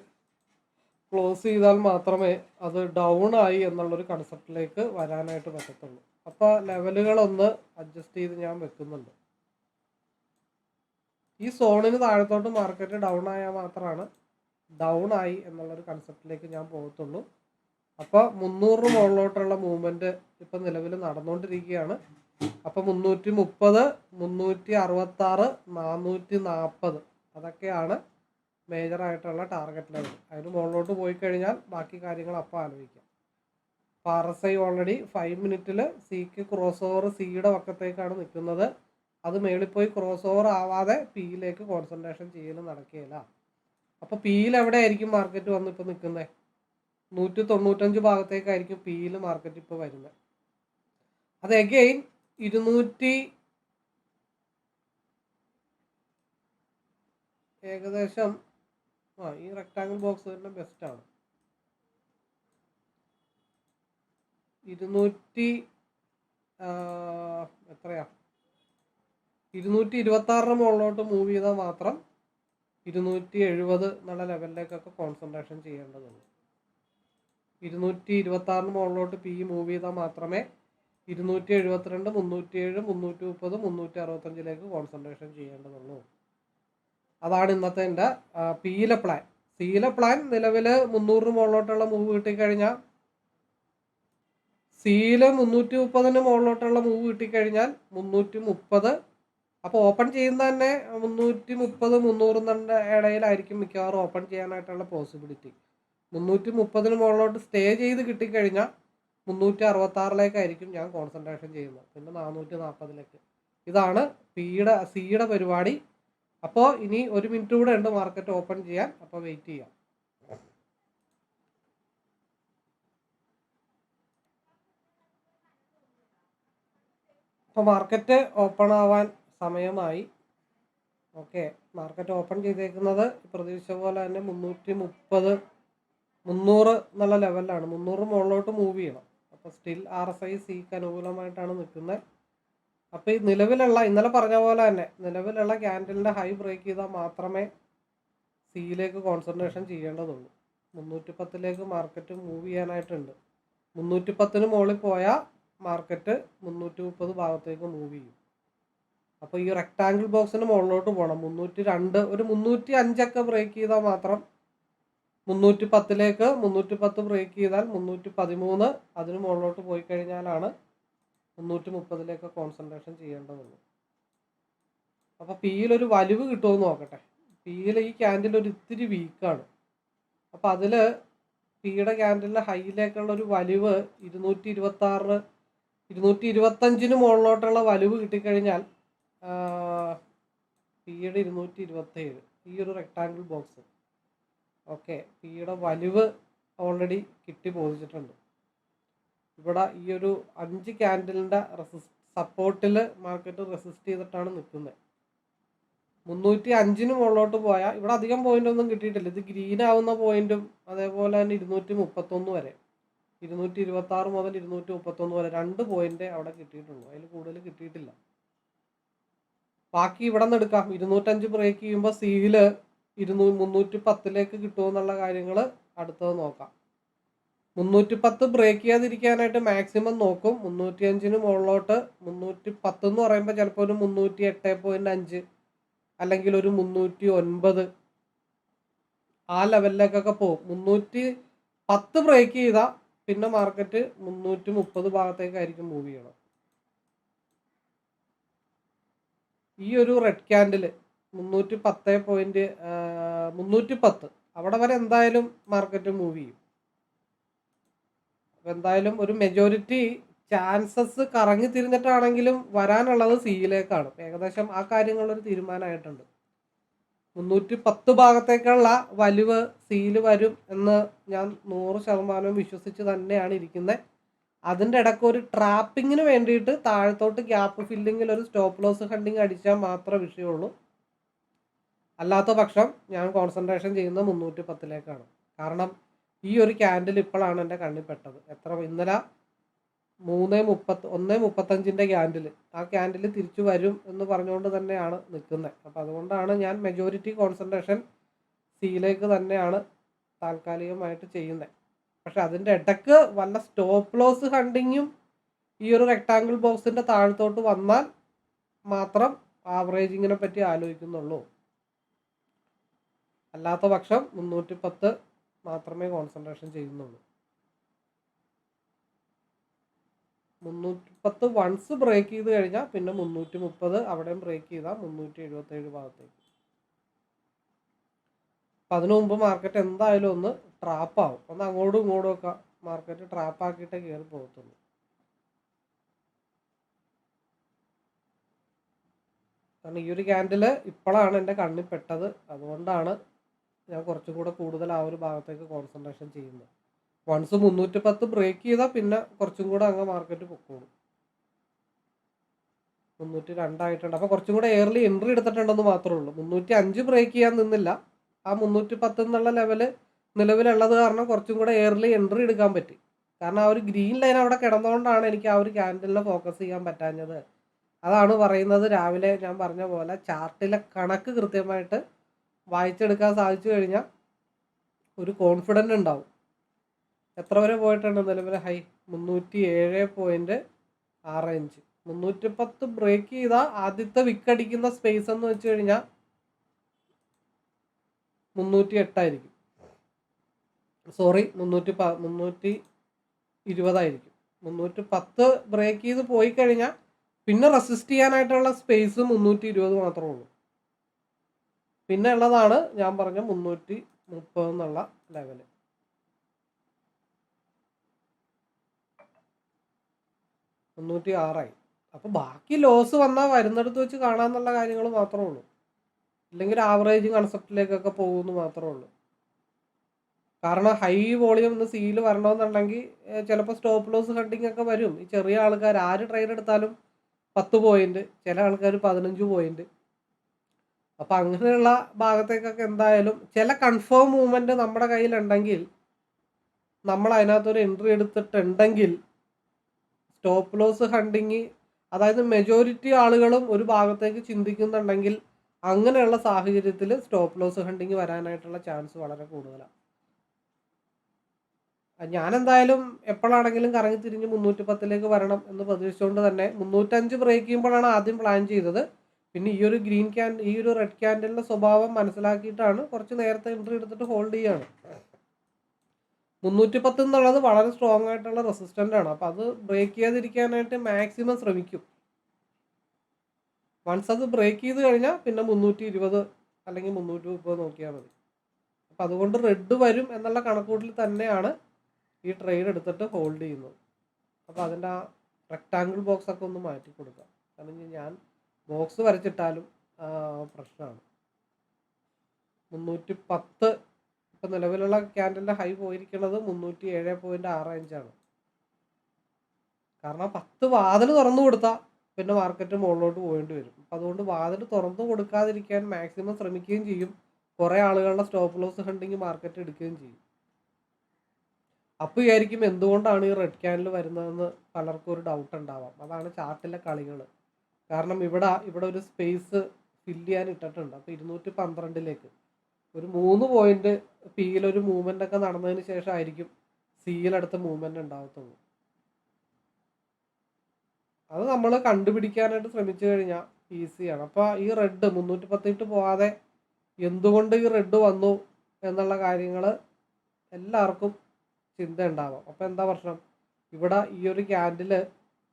S1: ക്ലോസ് ചെയ്താൽ മാത്രമേ അത് ഡൗൺ ആയി എന്നുള്ളൊരു കൺസെപ്റ്റിലേക്ക് വരാനായിട്ട് പറ്റത്തുള്ളൂ. അപ്പോൾ ലെവലുകളൊന്ന് അഡ്ജസ്റ്റ് ചെയ്ത് ഞാൻ വെക്കുന്നുണ്ട്. ഈ സോണിന് താഴത്തോട്ട് മാർക്കറ്റ് ഡൗൺ ആയാൽ മാത്രമാണ് ഡൗൺ ആയി എന്നുള്ളൊരു കൺസെപ്റ്റിലേക്ക് ഞാൻ പോകത്തുള്ളൂ. അപ്പോൾ 300 മുകളിലോട്ടുള്ള മൂവ്മെൻറ്റ് ഇപ്പം നിലവിൽ നടന്നുകൊണ്ടിരിക്കുകയാണ്. അപ്പോൾ 330, 366, 440 അതൊക്കെയാണ് മേജറായിട്ടുള്ള ടാർഗറ്റ് ലെവൽ. അതിന് മുകളിലോട്ട് പോയി കഴിഞ്ഞാൽ ബാക്കി കാര്യങ്ങൾ അപ്പോൾ ആലോചിക്കാം. അപ്പോൾ RSI ഓൾറെഡി 5 മിനിറ്റിൽ സിക്ക് ക്രോസ് ഓവർ സിയുടെ പക്കത്തേക്കാണ് നിൽക്കുന്നത്. അത് മേളിൽ പോയി ക്രോസ് ഓവർ ആവാതെ പിയിലേക്ക് കോൺസെൻട്രേഷൻ ചെയ്യലും നടക്കുകയില്ല. അപ്പോൾ പിയിൽ എവിടെ ആയിരിക്കും മാർക്കറ്റ് വന്ന് ഇപ്പോൾ നിൽക്കുന്നത്? 195 ഭാഗത്തേക്കായിരിക്കും പിയിൽ മാർക്കറ്റ് ഇപ്പോൾ വരുന്നത്. അത് എഗെയിൻ 200 ഏകദേശം ഈ റെക്ടാങ്കിൾ ബോക്സ് തന്നെ ബെസ്റ്റാണ്. 200 എത്രയാ 226 മുകളിലോട്ട് മൂവ് ചെയ്താൽ മാത്രം 270 എന്നുള്ള ലെവലിലേക്കൊക്കെ കോൺസെൻട്രേഷൻ ചെയ്യേണ്ടതുള്ളൂ. 226 മുകളിലോട്ട് പി മൂവ് ചെയ്താൽ മാത്രമേ 272, 307, 330, 365 കോൺസെൻട്രേഷൻ ചെയ്യേണ്ടതുള്ളൂ. അതാണ് ഇന്നത്തെ എൻ്റെ പിയിലെ പ്ലാൻ. സിയിലെ പ്ലാൻ നിലവിൽ 300 മുകളിലോട്ടുള്ള മൂവ് കിട്ടിക്കഴിഞ്ഞാൽ, സിയിൽ 330 മുകളിലോട്ടുള്ള മൂവ് കിട്ടിക്കഴിഞ്ഞാൽ 330, അപ്പോൾ ഓപ്പൺ ചെയ്യുന്ന തന്നെ 330, 300 ഇടയിലായിരിക്കും മിക്കവാറും ഓപ്പൺ ചെയ്യാനായിട്ടുള്ള പോസിബിലിറ്റി. 330 മുകളിലോട്ട് സ്റ്റേ ചെയ്ത് കിട്ടിക്കഴിഞ്ഞാൽ 366 ഞാൻ കോൺസെൻട്രേഷൻ ചെയ്യുന്നത്. പിന്നെ 440. ഇതാണ് സിയുടെ പരിപാടി. അപ്പോൾ ഇനി 1 മിനിറ്റ് കൂടെ ഉണ്ട് മാർക്കറ്റ് ഓപ്പൺ ചെയ്യാൻ. അപ്പോൾ വെയിറ്റ് ചെയ്യാം. അപ്പോൾ മാർക്കറ്റ് ഓപ്പൺ ആവാൻ സമയമായി. ഓക്കെ, മാർക്കറ്റ് ഓപ്പൺ ചെയ്തേക്കുന്നത് പ്രതീക്ഷിച്ച പോലെ തന്നെ 330, 300 എന്നുള്ള ലെവലിലാണ്. 300 മുകളിലോട്ട് മൂവ് ചെയ്യണം. അപ്പോൾ സ്റ്റിൽ RSI സിക്ക് അനുകൂലമായിട്ടാണ് നിൽക്കുന്നത്. അപ്പോൾ ഈ നിലവിലുള്ള, ഇന്നലെ പറഞ്ഞ പോലെ തന്നെ നിലവിലുള്ള ക്യാൻഡലിൻ്റെ ഹൈ ബ്രേക്ക് ചെയ്താൽ മാത്രമേ സിയിലേക്ക് കോൺസെൻട്രേഷൻ ചെയ്യേണ്ടതുള്ളൂ. 310 മാർക്കറ്റ് മൂവ് ചെയ്യാനായിട്ടുണ്ട്. 310 മുകളിൽ പോയാൽ മാർക്കറ്റ് 330 ഭാഗത്തേക്ക് മൂവ് ചെയ്യും. അപ്പോൾ ഈ റെക്ടാങ്കിൾ ബോക്സിന് മുകളിലോട്ട് പോകണം. 302, ഒരു 305 ബ്രേക്ക് ചെയ്താൽ മാത്രം 310 310 ബ്രേക്ക് ചെയ്താൽ 313, അതിന് മുകളിലോട്ട് പോയി കഴിഞ്ഞാലാണ് 330 കോൺസെൻട്രേഷൻ ചെയ്യേണ്ടതുള്ളൂ. അപ്പോൾ പിയിലൊരു വലിവ് കിട്ടുമെന്ന് നോക്കട്ടെ. പിയിൽ ഈ ക്യാൻഡിൽ ഒരു ഇത്തിരി വീക്കാണ്. അപ്പോൾ അതിൽ പിയുടെ ക്യാൻഡിലിൻ്റെ ഹൈയിലേക്കുള്ള ഒരു വലിവ് 226, 225 മുകളിലോട്ടുള്ള വലിവ് കിട്ടിക്കഴിഞ്ഞാൽ പിയുടെ 227 ഈ ഒരു റെക്ടാങ്കിൾ ബോക്സ്. ഓക്കെ, പിയുടെ വലിവ് ഓൾറെഡി കിട്ടി പോയിച്ചിട്ടുണ്ട്. ഇവിടെ ഈ ഒരു 5 ക്യാൻഡിലിൻ്റെ സപ്പോർട്ടിൽ മാർക്കറ്റ് റെസിസ്റ്റ് ചെയ്തിട്ടാണ് നിൽക്കുന്നത്. 305 മുകളിലോട്ട് പോയാൽ ഇവിടെ അധികം പോയിന്റ് ഒന്നും കിട്ടിയിട്ടില്ല. ഇത് ഗ്രീൻ ആവുന്ന പോയിന്റും അതേപോലെ തന്നെ 231 വരെ, 226 മുതൽ 231 വരെ 2 പോയിന്റ് അവിടെ കിട്ടിയിട്ടുള്ളൂ. അതിൽ കൂടുതൽ കിട്ടിയിട്ടില്ല. ബാക്കി ഇവിടെ നിന്ന് എടുക്കാം. 205 ബ്രേക്ക് ചെയ്യുമ്പോൾ സിയിൽ 310 കിട്ടുമെന്നുള്ള കാര്യങ്ങൾ അടുത്തത് നോക്കാം. 310 ബ്രേക്ക് ചെയ്യാതിരിക്കാനായിട്ട് മാക്സിമം നോക്കും. 305 മുകളിലോട്ട് 310 എന്ന് പറയുമ്പോൾ ചിലപ്പോൾ ഒരു 308.5 അല്ലെങ്കിൽ ഒരു 309 ആ ലെവലിലേക്കൊക്കെ പോകും. 310 ബ്രേക്ക് ചെയ്താൽ പിന്നെ മാർക്കറ്റ് 330 ഭാഗത്തേക്കായിരിക്കും മൂവ് ചെയ്യണം. ഈ ഒരു റെഡ് ക്യാൻഡിൽ 310 അവിടെ വരെ എന്തായാലും മാർക്കറ്റ് മൂവ് ചെയ്യും. അപ്പോൾ എന്തായാലും ഒരു മെജോറിറ്റി ചാൻസസ് കറങ്ങി തിരിഞ്ഞിട്ടാണെങ്കിലും വരാനുള്ളത് സിയിലേക്കാണ്. ഏകദേശം ആ കാര്യങ്ങളൊരു തീരുമാനമായിട്ടുണ്ട്. 310 ഭാഗത്തേക്കുള്ള വലിവ് സിയിൽ വരും എന്ന് ഞാൻ 100% വിശ്വസിച്ച് തന്നെയാണ് ഇരിക്കുന്നത്. അതിൻ്റെ ഇടയ്ക്ക് ഒരു ട്രാപ്പിങ്ങിന് വേണ്ടിയിട്ട് താഴത്തോട്ട് ഗ്യാപ്പ് ഫില്ലിങ്ങിൽ ഒരു സ്റ്റോപ്പ് ലോസ് ഹണ്ടിങ് അടിച്ചാൽ മാത്രമേ വിഷയമുള്ളൂ. അല്ലാത്ത പക്ഷം ഞാൻ കോൺസെൻട്രേഷൻ ചെയ്യുന്നത് 310 കാരണം ഈ ഒരു ക്യാൻഡിൽ ഇപ്പോഴാണ് എൻ്റെ കണ്ണിൽ പെട്ടത്. ഇന്നലെ 1:35 ക്യാൻഡിൽ, ആ ക്യാൻഡിൽ തിരിച്ചു വരും എന്ന് പറഞ്ഞുകൊണ്ട് തന്നെയാണ് നിൽക്കുന്നത്. അപ്പോൾ അതുകൊണ്ടാണ് ഞാൻ മെജോറിറ്റി കോൺസെൻട്രേഷൻ സിയിലേക്ക് തന്നെയാണ് താൽക്കാലികമായിട്ട് ചെയ്യുന്നത്. പക്ഷെ അതിൻ്റെ ഇടയ്ക്ക് വല്ല സ്റ്റോപ്പ് ലോസ് ഹണ്ടിങ്ങും ഈ ഒരു റെക്ടാങ്കിൾ ബോക്സിൻ്റെ താഴത്തോട്ട് വന്നാൽ മാത്രം ആവറേജിങ്ങിനെ പറ്റി ആലോചിക്കുന്നുള്ളൂ. അല്ലാത്ത പക്ഷം 310 മാത്രമേ കോൺസെൻട്രേഷൻ ചെയ്യുന്നുള്ളൂ. 310 വൺസ് ബ്രേക്ക് ചെയ്ത് കഴിഞ്ഞാൽ പിന്നെ 330 അവിടെയും ബ്രേക്ക് ചെയ്താൽ 377 ഭാഗത്തേക്ക്. അപ്പം അതിനു മുമ്പ് മാർക്കറ്റ് എന്തായാലും ഒന്ന് ട്രാപ്പാവും. ഒന്ന് അങ്ങോട്ടും ഇങ്ങോട്ടും ഒക്കെ മാർക്കറ്റ് ട്രാപ്പാക്കിയിട്ടേ കയറി പോകത്തുള്ളൂ. കാരണം ഈ ഒരു ക്യാൻഡിൽ ഇപ്പോഴാണ് എൻ്റെ കണ്ണിൽ പെട്ടത്. അതുകൊണ്ടാണ് ഞാൻ കുറച്ചും കൂടെ കൂടുതൽ ആ ഒരു ഭാഗത്തേക്ക് കോൺസെൻട്രേഷൻ ചെയ്യുന്നത്. വൺസ് 310 ബ്രേക്ക് ചെയ്താൽ പിന്നെ കുറച്ചും കൂടെ അങ്ങ് മാർക്കറ്റ് പൊക്കോളും. 302 ആയിട്ടുണ്ട്. അപ്പോൾ കുറച്ചും കൂടെ എയർലി എൻട്രി എടുത്തിട്ടുണ്ടെന്ന് മാത്രമേ ഉള്ളൂ. 305 ബ്രേക്ക് ചെയ്യാൻ നിന്നില്ല. ആ 310 എന്നുള്ള ലെവല് നിലവിലുള്ളത് കാരണം കുറച്ചും കൂടെ എയർലി എൻട്രി എടുക്കാൻ പറ്റി. കാരണം ആ ഒരു ഗ്രീൻ ലൈൻ അവിടെ കിടന്നുകൊണ്ടാണ് എനിക്ക് ആ ഒരു ക്യാൻഡലിനെ ഫോക്കസ് ചെയ്യാൻ പറ്റാഞ്ഞത്. അതാണ് പറയുന്നത്, രാവിലെ ഞാൻ പറഞ്ഞ പോലെ ചാർട്ടിലെ കണക്ക് കൃത്യമായിട്ട് വായിച്ചെടുക്കാൻ സാധിച്ചു കഴിഞ്ഞാൽ ഒരു കോൺഫിഡൻ്റ് ഉണ്ടാവും. എത്ര വരെ പോയിട്ടുണ്ട് നിലവിലെ ഹൈ? 307.65. 310 ബ്രേക്ക് ചെയ്താൽ ആദ്യത്തെ വിക്ക് അടിക്കുന്ന സ്പേസ് എന്ന് വെച്ച് കഴിഞ്ഞാൽ 308 ആയിരിക്കും. സോറി, 320 ആയിരിക്കും. 310 ബ്രേക്ക് ചെയ്ത് പോയി കഴിഞ്ഞാൽ പിന്നെ റെസിസ്റ്റ് ചെയ്യാനായിട്ടുള്ള സ്പേസ് 320 മാത്രമേ ഉള്ളൂ. പിന്നെ ഉള്ളതാണ് ഞാൻ പറഞ്ഞ 330 എന്നുള്ള ലെവല്. 306 അപ്പോൾ ബാക്കി ലോസ് വന്നാൽ വരുന്നിടത്ത് വെച്ച് കാണാമെന്നുള്ള കാര്യങ്ങൾ മാത്രമേ ഉള്ളൂ. ഇല്ലെങ്കിൽ ആവറേജ് കൺസെപ്റ്റിലേക്കൊക്കെ പോകുമെന്ന് മാത്രമേ ഉള്ളൂ. കാരണം ഹൈ വോളിയം ഇന്ന് സിയിൽ വരണമെന്നുണ്ടെങ്കിൽ ചിലപ്പോൾ സ്റ്റോപ്പ് ലോസ് ഹണ്ടിങ് ഒക്കെ വരും. ഈ ചെറിയ ആൾക്കാർ ആര് ട്രേഡ് എടുത്താലും 10 പോയിന്റ്, ചില ആൾക്കാർ 15 പോയിന്റ്. അപ്പം അങ്ങനെയുള്ള ഭാഗത്തേക്കൊക്കെ എന്തായാലും ചില കൺഫേം മൂവ്മെൻറ്റ് നമ്മുടെ കയ്യിലുണ്ടെങ്കിൽ, നമ്മൾ അതിനകത്തൊരു എൻട്രി എടുത്തിട്ടുണ്ടെങ്കിൽ സ്റ്റോപ്പ് ലോസ് ഹണ്ടിങ്, അതായത് മെജോറിറ്റി ആളുകളും ഒരു ഭാഗത്തേക്ക് ചിന്തിക്കുന്നുണ്ടെങ്കിൽ അങ്ങനെയുള്ള സാഹചര്യത്തിൽ സ്റ്റോപ്പ് ലോസ് ഹണ്ടിങ് വരാനായിട്ടുള്ള ചാൻസ് വളരെ കൂടുതലാണ്. ഞാൻ എന്തായാലും എപ്പോഴാണെങ്കിലും കറങ്ങി തിരിഞ്ഞ് 310 വരണം എന്ന് പ്രതീക്ഷിച്ചുകൊണ്ട് തന്നെ 305 ബ്രേക്ക് ചെയ്യുമ്പോഴാണ് ആദ്യം പ്ലാൻ ചെയ്തത്. പിന്നെ ഈ ഒരു ഈ ഒരു റെഡ് ക്യാൻഡലിൻ്റെ സ്വഭാവം മനസ്സിലാക്കിയിട്ടാണ് കുറച്ച് നേരത്തെ എൻട്രി എടുത്തിട്ട് ഹോൾഡ് ചെയ്യുകയാണ്. 310 എന്നുള്ളത് വളരെ സ്ട്രോങ് ആയിട്ടുള്ള റെസിസ്റ്റൻ്റ് ആണ്. അപ്പോൾ അത് ബ്രേക്ക് ചെയ്യാതിരിക്കാനായിട്ട് മാക്സിമം ശ്രമിക്കും. വൺസ് അത് ബ്രേക്ക് ചെയ്ത് കഴിഞ്ഞാൽ പിന്നെ 320 അല്ലെങ്കിൽ 330 നോക്കിയാൽ മതി. അപ്പോൾ അതുകൊണ്ട് റെഡ് വരും എന്നുള്ള കണക്കൂട്ടിൽ തന്നെയാണ് ഈ ട്രേഡ് എടുത്തിട്ട് ഹോൾഡ് ചെയ്യുന്നത്. അപ്പോൾ അതിൻ്റെ ആ റെക്ടാങ്കിൾ ബോക്സൊക്കെ ഒന്ന് മാറ്റി കൊടുക്കാം. കാരണം ഞാൻ ബോക്സ് വരച്ചിട്ടാലും പ്രശ്നമാണ്. 310 ഇപ്പോൾ നിലവിലുള്ള ക്യാൻഡലിൻ്റെ ഹൈ പോയിരിക്കുന്നത് 307.65 കാരണം 10 വാതിൽ തുറന്നു കൊടുത്താൽ പിന്നെ മാർക്കറ്റ് മുകളിലോട്ട് പോകേണ്ടി വരും. അപ്പം അതുകൊണ്ട് വാതിൽ തുറന്നു കൊടുക്കാതിരിക്കാൻ മാക്സിമം ശ്രമിക്കുകയും ചെയ്യും. കുറേ ആളുകളുടെ സ്റ്റോപ്പ് ലോസ് ഹണ്ടിങ് മാർക്കറ്റ് എടുക്കുകയും ചെയ്യും. അപ്പോൾ വിചാരിക്കും എന്തുകൊണ്ടാണ് ഈ റെഡ് ക്യാൻഡിൽ വരുന്നതെന്ന് പലർക്കും ഒരു ഡൗട്ട് ഉണ്ടാവാം. അതാണ് ചാർട്ടിലെ കളികൾ. കാരണം ഇവിടെ ഒരു സ്പേസ് ഫില്ല് ചെയ്യാൻ ഇട്ടിട്ടുണ്ട്. അപ്പോൾ 212 ഒരു 3 പോയിന്റ് പിയിലൊരു മൂവ്മെൻ്റ് ഒക്കെ നടന്നതിന് ശേഷമായിരിക്കും സിയിലടുത്ത മൂവ്മെൻ്റ് ഉണ്ടാകത്തുള്ളൂ. അത് നമ്മൾ കണ്ടുപിടിക്കാനായിട്ട് ശ്രമിച്ചു കഴിഞ്ഞാൽ ഈസിയാണ്. അപ്പോൾ ഈ റെഡ് 310 പോകാതെ എന്തുകൊണ്ട് ഈ റെഡ് വന്നു എന്നുള്ള കാര്യങ്ങൾ എല്ലാവർക്കും ചിന്ത ഉണ്ടാവാം. അപ്പോൾ എന്താ പ്രശ്നം? ഇവിടെ ഈ ഒരു ക്യാൻഡിൽ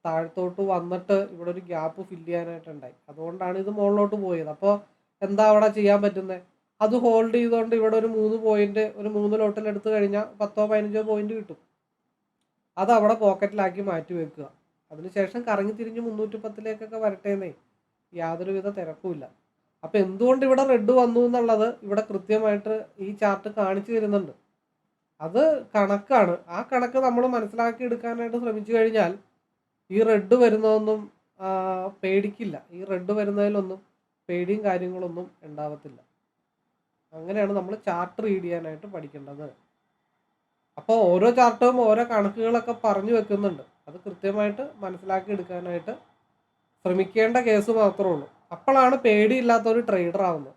S1: താഴത്തോട്ട് വന്നിട്ട് ഇവിടെ ഒരു ഗ്യാപ്പ് ഫില്ല് ചെയ്യാനായിട്ടുണ്ടായി. അതുകൊണ്ടാണ് ഇത് മുകളിലോട്ട് പോയത്. അപ്പോൾ എന്താ അവിടെ ചെയ്യാൻ പറ്റുന്നത്? അത് ഹോൾഡ് ചെയ്തുകൊണ്ട് ഇവിടെ ഒരു 3 പോയിന്റ്, ഒരു 3 ലോട്ടിൽ എടുത്തു കഴിഞ്ഞാൽ 10-15 പോയിന്റ് കിട്ടും. അത് അവിടെ പോക്കറ്റിലാക്കി മാറ്റി വെക്കുക. അതിനുശേഷം കറങ്ങി തിരിഞ്ഞ് 310 വരട്ടേന്നേ, യാതൊരുവിധ തിരക്കുമില്ല. അപ്പോൾ എന്തുകൊണ്ട് ഇവിടെ റെഡ് വന്നു എന്നുള്ളത് ഇവിടെ കൃത്യമായിട്ട് ഈ ചാർട്ട് കാണിച്ചു തരുന്നുണ്ട്. അത് കണക്കാണ്. ആ കണക്ക് നമ്മൾ മനസ്സിലാക്കി എടുക്കാനായിട്ട് ശ്രമിച്ചു കഴിഞ്ഞാൽ ഈ റെഡ് വരുന്നതൊന്നും പേടിക്കില്ല. ഈ റെഡ് വരുന്നതിലൊന്നും പേടിയും കാര്യങ്ങളൊന്നും ഉണ്ടാവത്തില്ല. അങ്ങനെയാണ് നമ്മൾ ചാർട്ട് റീഡ് ചെയ്യാനായിട്ട് പഠിക്കേണ്ടത്. അപ്പോൾ ഓരോ ചാർട്ടും ഓരോ കണക്കുകളൊക്കെ പറഞ്ഞു വെക്കുന്നുണ്ട്. അത് കൃത്യമായിട്ട് മനസ്സിലാക്കി എടുക്കാനായിട്ട് ശ്രമിക്കേണ്ട കേസ് മാത്രമേ ഉള്ളൂ. അപ്പോഴാണ് പേടിയില്ലാത്തൊരു ട്രേഡർ ആവുന്നത്.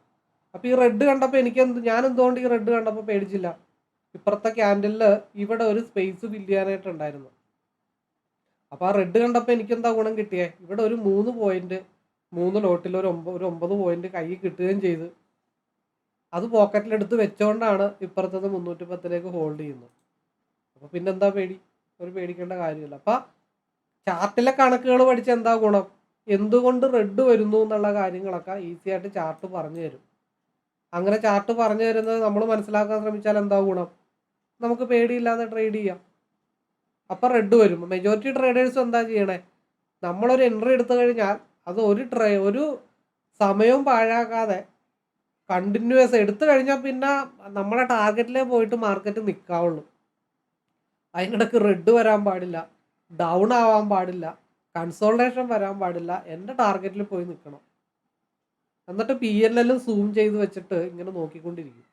S1: അപ്പോൾ ഈ റെഡ് കണ്ടപ്പോൾ ഞാൻ എന്തുകൊണ്ട് ഈ റെഡ് കണ്ടപ്പോൾ പേടിച്ചില്ല? ഇപ്പുറത്തെ ക്യാൻഡിലിൽ ഇവിടെ ഒരു സ്പേസ് ഫില്ല് ചെയ്യാനായിട്ടുണ്ടായിരുന്നു. അപ്പോൾ ആ റെഡ് കണ്ടപ്പോൾ എനിക്കെന്താ ഗുണം കിട്ടിയേ? ഇവിടെ ഒരു 3 പോയിന്റ് 3 ലോട്ടിൽ ഒരു 9 പോയിന്റ് കയ്യിൽ കിട്ടുകയും ചെയ്ത് അത് പോക്കറ്റിലെടുത്ത് വെച്ചോണ്ടാണ് ഇപ്പുറത്തത് 310ലേക്ക് ഹോൾഡ് ചെയ്യുന്നത്. അപ്പോൾ പിന്നെന്താ പേടി? ഒരു പേടിക്കേണ്ട കാര്യമില്ല. അപ്പോൾ ചാർട്ടിലെ കണക്കുകൾ പഠിച്ച എന്താ ഗുണം? എന്തുകൊണ്ട് റെഡ് വരുന്നു എന്നുള്ള കാര്യങ്ങളൊക്കെ ഈസി ആയിട്ട് ചാർട്ട് പറഞ്ഞു തരും. അങ്ങനെ ചാർട്ട് പറഞ്ഞു തരുന്നത് നമ്മൾ മനസ്സിലാക്കാൻ ശ്രമിച്ചാൽ എന്താ ഗുണം? നമുക്ക് പേടിയില്ലാതെ ട്രേഡ് ചെയ്യാം. അപ്പോൾ റെഡ് വരും. മെജോറിറ്റി ട്രേഡേഴ്സും എന്താ ചെയ്യണേ? നമ്മളൊരു എൻട്രി എടുത്തു കഴിഞ്ഞാൽ അത് ഒരു സമയവും പാഴാക്കാതെ കണ്ടിന്യൂസ് എടുത്തു കഴിഞ്ഞാൽ പിന്നെ നമ്മളെ ടാർഗറ്റിലേ പോയിട്ട് മാർക്കറ്റ് നിൽക്കാവുള്ളൂ. അതിനിടയ്ക്ക് റെഡ് വരാൻ പാടില്ല, ഡൗൺ ആവാൻ പാടില്ല, കൺസോൾട്ടേഷൻ വരാൻ പാടില്ല. എൻ്റെ ടാർഗറ്റിൽ പോയി നിൽക്കണം. എന്നിട്ട് PNL സൂം ചെയ്ത് വെച്ചിട്ട് ഇങ്ങനെ നോക്കിക്കൊണ്ടിരിക്കും.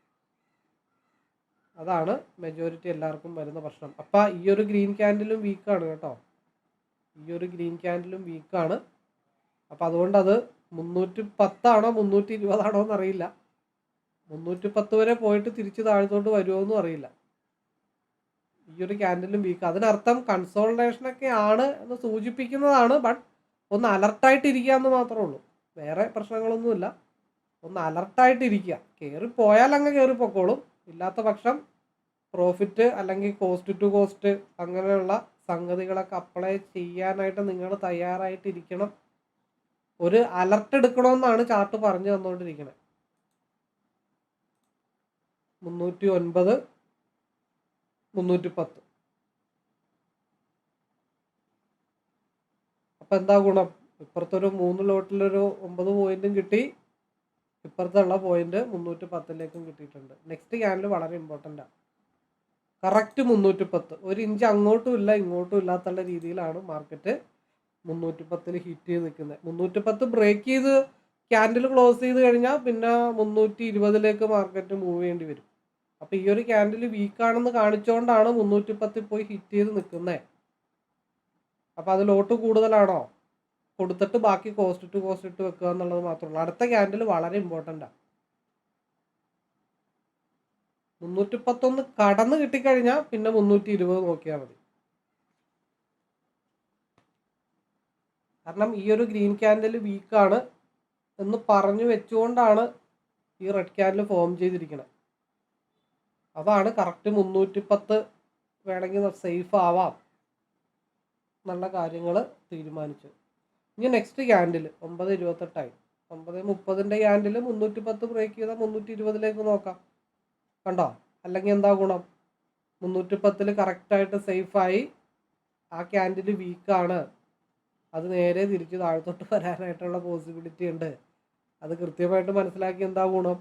S1: അതാണ് മെജോറിറ്റി എല്ലാവർക്കും വരുന്ന പ്രശ്നം. അപ്പം ഈ ഒരു ഗ്രീൻ ക്യാൻഡിലും വീക്കാണ് കേട്ടോ. ഈ ഒരു ഗ്രീൻ ക്യാൻഡിലും വീക്കാണ്. അപ്പം അതുകൊണ്ട് അത് 310 ആണോ 320 ആണോ എന്നറിയില്ല. 310 വരെ പോയിട്ട് തിരിച്ച് താഴ്ത്തോട്ട് വരുമോ എന്നും അറിയില്ല. ഈ ഒരു ക്യാൻഡിലും വീക്ക്. അതിനർത്ഥം കൺസോൾട്ടേഷനൊക്കെ ആണ് എന്ന് സൂചിപ്പിക്കുന്നതാണ്. ബട്ട് ഒന്ന് അലർട്ടായിട്ടിരിക്കുക എന്ന് മാത്രമേ ഉള്ളൂ. വേറെ പ്രശ്നങ്ങളൊന്നുമില്ല. ഒന്ന് അലർട്ടായിട്ടിരിക്കുക. കയറിപ്പോയാൽ അങ്ങ് കയറിപ്പോക്കോളും. ഇല്ലാത്ത പക്ഷം പ്രോഫിറ്റ് അല്ലെങ്കിൽ കോസ്റ്റ് ടു കോസ്റ്റ് അങ്ങനെയുള്ള സംഗതികളൊക്കെ അപ്ലൈ ചെയ്യാനായിട്ട് നിങ്ങൾ തയ്യാറായിട്ടിരിക്കണം. ഒരു അലർട്ട് എടുക്കണമെന്നാണ് ചാർട്ട് പറഞ്ഞു തന്നുകൊണ്ടിരിക്കുന്നത്. 309 310. അപ്പം എന്താ ഗുണം? ഇപ്പുറത്തൊരു 3 ലോട്ടിലൊരു 9 പോയിന്റും കിട്ടി. ഇപ്പുറത്തുള്ള പോയിന്റ് 310ലേക്കും കിട്ടിയിട്ടുണ്ട്. നെക്സ്റ്റ് ക്യാൻഡിൽ വളരെ ഇമ്പോർട്ടൻ്റാണ്. കറക്റ്റ് 310. ഒരു ഇഞ്ച് അങ്ങോട്ടും ഇല്ല ഇങ്ങോട്ടും ഇല്ലാത്തുള്ള രീതിയിലാണ് മാർക്കറ്റ് 310 ഹിറ്റ് ചെയ്ത് നിൽക്കുന്നത്. 310 ബ്രേക്ക് ചെയ്ത് ക്യാൻഡിൽ ക്ലോസ് ചെയ്ത് കഴിഞ്ഞാൽ പിന്നെ 320ലേക്ക് മാർക്കറ്റ് മൂവ് ചെയ്യേണ്ടി വരും. അപ്പോൾ ഈ ഒരു ക്യാൻഡിൽ വീക്കാണെന്ന് കാണിച്ചുകൊണ്ടാണ് 310 പോയി ഹിറ്റ് ചെയ്ത് നിൽക്കുന്നത്. അപ്പോൾ അത് ലോട്ട് കൂടുതലാണോ? കൊടുത്തിട്ട് ബാക്കി കോസ്റ്റ് ടു കോസ്റ്റ് ഇട്ട് വെക്കുക എന്നുള്ളത് മാത്രമേ ഉള്ളൂ. അടുത്ത ക്യാൻഡിൽ വളരെ ഇമ്പോർട്ടൻ്റാണ്. 311 കടന്ന് കിട്ടിക്കഴിഞ്ഞാൽ പിന്നെ 320 നോക്കിയാൽ മതി. കാരണം ഈ ഒരു ഗ്രീൻ ക്യാൻഡിൽ വീക്കാണ് എന്ന് പറഞ്ഞു വെച്ചുകൊണ്ടാണ് ഈ റെഡ് ക്യാൻഡിൽ ഫോം ചെയ്തിരിക്കുന്നത്. അതാണ് കറക്റ്റ് 310 വേണമെങ്കിൽ സേഫ് ആവാം എന്നുള്ള കാര്യങ്ങൾ തീരുമാനിച്ചു. ഇനി നെക്സ്റ്റ് ക്യാൻഡിൽ 9:28 9:30 ക്യാൻഡിൽ 310 ബ്രേക്ക് ചെയ്താൽ 320ലേക്ക് നോക്കാം. കണ്ടോ? അല്ലെങ്കിൽ എന്താ ഗുണം? 310 കറക്റ്റായിട്ട് സേഫായി. ആ ക്യാൻഡിൽ വീക്കാണ്. അത് നേരെ തിരിച്ച് താഴത്തോട്ട് വരാനായിട്ടുള്ള പോസിബിലിറ്റി ഉണ്ട്. അത് കൃത്യമായിട്ട് മനസ്സിലാക്കി എന്താ ഗുണം?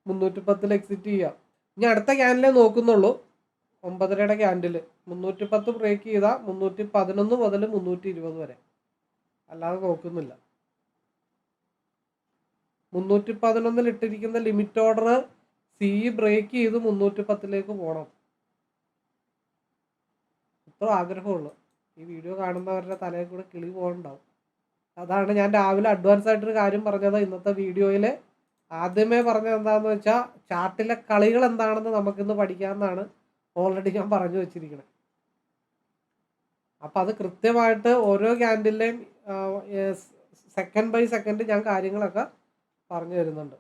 S1: 310 എക്സിറ്റ് ചെയ്യാം. ഇനി അടുത്ത ക്യാൻഡിലേ നോക്കുന്നുള്ളൂ. 9:30 ക്യാൻഡിൽ 310 ബ്രേക്ക് ചെയ്താൽ 311 മുതൽ 320 വരെ, അല്ലാതെ നോക്കുന്നില്ല. 311 ഇട്ടിരിക്കുന്ന ലിമിറ്റ് ഓർഡർ സി ബ്രേക്ക് ചെയ്ത് 310ലേക്ക് പോകണം. ഇത്ര ആഗ്രഹമുള്ളൂ. ഈ വീഡിയോ കാണുന്നവരുടെ തലയിൽ കൂടെ കിളി പോകുന്നുണ്ടാവും. അതാണ് ഞാൻ രാവിലെ അഡ്വാൻസ് ആയിട്ടൊരു കാര്യം പറഞ്ഞത്. ഇന്നത്തെ വീഡിയോയിൽ ആദ്യമേ പറഞ്ഞത് എന്താണെന്ന് വെച്ചാൽ ചാർട്ടിലെ കളികൾ എന്താണെന്ന് നമുക്കിന്ന് പഠിക്കാമെന്നാണ് ഓൾറെഡി ഞാൻ പറഞ്ഞു വെച്ചിരിക്കുന്നത്. അപ്പം അത് കൃത്യമായിട്ട് ഓരോ ക്യാൻഡിലെയും സെക്കൻഡ് ബൈ സെക്കൻഡ് ഞാൻ കാര്യങ്ങളൊക്കെ പറഞ്ഞു തരുന്നുണ്ട്.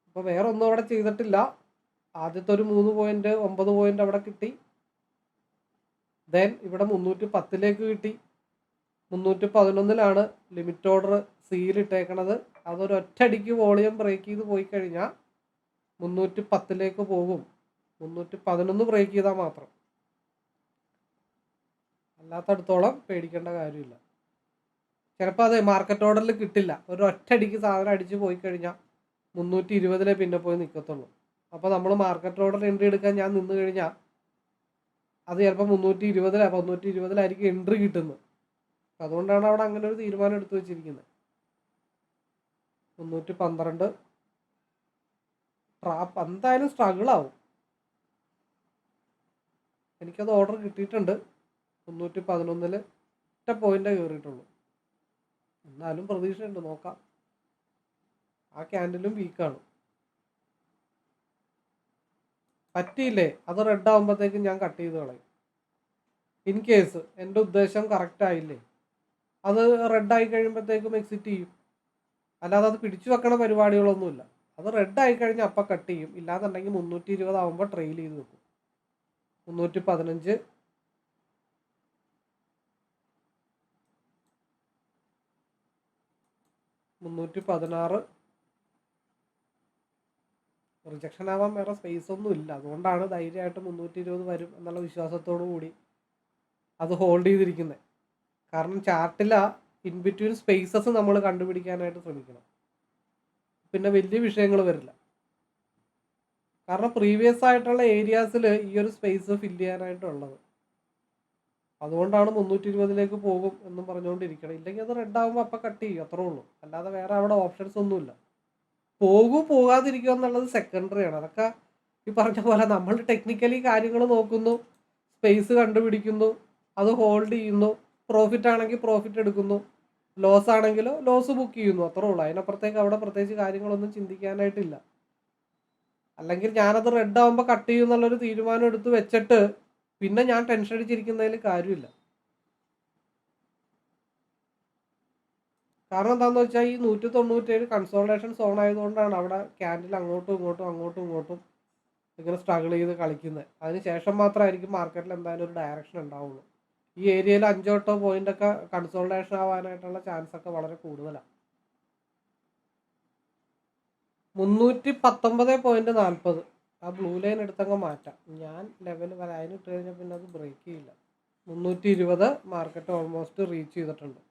S1: അപ്പോൾ വേറെ ഒന്നും അവിടെ ചെയ്തിട്ടില്ല. ആദ്യത്തെ ഒരു 3 പോയിന്റ് 9 പോയിന്റ് അവിടെ കിട്ടി. ദെൻ ഇവിടെ 310ലേക്ക് കിട്ടി. 311ലാണ് ലിമിറ്റ് ഓർഡർ സീലിട്ടേക്കണത്. അതൊരു ഒറ്റയടിക്ക് വോളിയം ബ്രേക്ക് ചെയ്ത് പോയി കഴിഞ്ഞാൽ 310ലേക്ക് പോകും. 311 ബ്രേക്ക് ചെയ്താൽ മാത്രം. അല്ലാത്തടത്തോളം പേടിക്കേണ്ട കാര്യമില്ല. ചിലപ്പോൾ അത് മാർക്കറ്റ് ഓർഡറിൽ കിട്ടില്ല. ഒരു ഒറ്റയടിക്ക് സാധനം അടിച്ച് പോയി കഴിഞ്ഞാൽ 320 പിന്നെ പോയി നിൽക്കത്തുള്ളൂ. അപ്പോൾ നമ്മൾ മാർക്കറ്റ് ഓർഡർ എൻട്രി എടുക്കാൻ ഞാൻ നിന്ന് കഴിഞ്ഞാൽ അത് ചിലപ്പോൾ 320 എൻട്രി കിട്ടുന്നത്. അതുകൊണ്ടാണ് അവിടെ അങ്ങനെ ഒരു തീരുമാനം എടുത്തു വെച്ചിരിക്കുന്നത്. 312 ട്രാപ്പ് എന്തായാലും സ്ട്രഗിൾ ആവും. എനിക്കത് ഓർഡർ കിട്ടിയിട്ടുണ്ട്. 311 ഒറ്റ പോയിൻ്റേ കയറിയിട്ടുള്ളൂ. എന്നാലും പ്രതീക്ഷയുണ്ട്, നോക്കാം. ആ ക്യാൻഡിലും വീക്കാണ്. പറ്റിയില്ലേ അത് റെഡ് ആകുമ്പോഴത്തേക്കും ഞാൻ കട്ട് ചെയ്ത് കളയും. ഇൻ കേസ് എൻ്റെ ഉദ്ദേശം കറക്റ്റ് ആയില്ലേ, അത് റെഡ് ആയി കഴിയുമ്പോഴത്തേക്കും എക്സിറ്റ് ചെയ്യും. അല്ലാതെ അത് പിടിച്ചു വെക്കണ പരിപാടികളൊന്നുമില്ല. അത് റെഡ് ആയി കഴിഞ്ഞാൽ അപ്പം കട്ട് ചെയ്യും. ഇല്ലാന്നുണ്ടെങ്കിൽ 320 ആകുമ്പോൾ ട്രെയിൽ ചെയ്ത് വെക്കും. 315, 316 റിജക്ഷൻ ആവാൻ വേറെ സ്പേസ് ഒന്നും ഇല്ല. അതുകൊണ്ടാണ് ധൈര്യമായിട്ട് 320 വരും എന്നുള്ള വിശ്വാസത്തോടു കൂടി അത് ഹോൾഡ് ചെയ്തിരിക്കുന്നത്. കാരണം ചാർട്ടിൽ ഇൻ ബിറ്റ്വീൻ സ്പേസസ് നമ്മൾ കണ്ടുപിടിക്കാനായിട്ട് ശ്രമിക്കണം. പിന്നെ വലിയ വിഷയങ്ങൾ വരില്ല. കാരണം പ്രീവിയസ് ആയിട്ടുള്ള ഏരിയാസിൽ ഈ ഒരു സ്പേസ് ഫില്ല് ചെയ്യാനായിട്ടുള്ളത്. അതുകൊണ്ടാണ് 320 പോകും എന്നും പറഞ്ഞുകൊണ്ടിരിക്കണം. ഇല്ലെങ്കിൽ അത് റെഡ് ആകുമ്പോൾ അപ്പം കട്ട് ചെയ്യും, അത്രേ ഉള്ളൂ. അല്ലാതെ വേറെ അവിടെ ഓപ്ഷൻസ് ഒന്നുമില്ല. പോകാതിരിക്കുക എന്നുള്ളത് സെക്കൻഡറി ആണ്. അതൊക്കെ ഈ പറഞ്ഞ പോലെ നമ്മൾ ടെക്നിക്കലി കാര്യങ്ങൾ നോക്കുന്നു, സ്പേസ് കണ്ടുപിടിക്കുന്നു, അത് ഹോൾഡ് ചെയ്യുന്നു. പ്രോഫിറ്റ് ആണെങ്കിൽ പ്രോഫിറ്റ് എടുക്കുന്നു, ലോസ് ആണെങ്കിലോ ലോസ് ബുക്ക് ചെയ്യുന്നു, അത്രേ ഉള്ളൂ. അതിനപ്പുറത്തേക്ക് അവിടെ പ്രത്യേകിച്ച് കാര്യങ്ങളൊന്നും ചിന്തിക്കാനായിട്ടില്ല. അല്ലെങ്കിൽ ഞാനത് റെഡ് ആകുമ്പോൾ കട്ട് ചെയ്യും എന്നുള്ളൊരു തീരുമാനം എടുത്ത് വെച്ചിട്ട് പിന്നെ ഞാൻ ടെൻഷൻ അടിച്ചിരിക്കുന്നതിൽ കാര്യമില്ല. കാരണം എന്താണെന്ന് വെച്ചാൽ ഈ 197 കൺസോൾട്ടേഷൻ സോൺ ആയതുകൊണ്ടാണ് അവിടെ ക്യാൻഡിൽ അങ്ങോട്ടും ഇങ്ങോട്ടും ഇങ്ങനെ സ്ട്രഗിൾ ചെയ്ത് കളിക്കുന്നത്. അതിനുശേഷം മാത്രമായിരിക്കും മാർക്കറ്റിൽ എന്തായാലും ഒരു ഡയറക്ഷൻ ഉണ്ടാവുള്ളൂ. ഈ ഏരിയയിൽ 5-8 പോയിൻ്റൊക്കെ കൺസോൾട്ടേഷൻ ആവാനായിട്ടുള്ള ചാൻസ് ഒക്കെ വളരെ കൂടുതലാണ്. 319.40 ആ ബ്ലൂ ലൈൻ എടുത്തങ്ങ് മാറ്റാം. ഞാൻ ലെവൽ അതിന് ഇട്ട് കഴിഞ്ഞാൽ പിന്നെ അത് ബ്രേക്ക് ചെയ്യില്ല. 320 മാർക്കറ്റ് ഓൾമോസ്റ്റ് റീച്ച് ചെയ്തിട്ടുണ്ട്.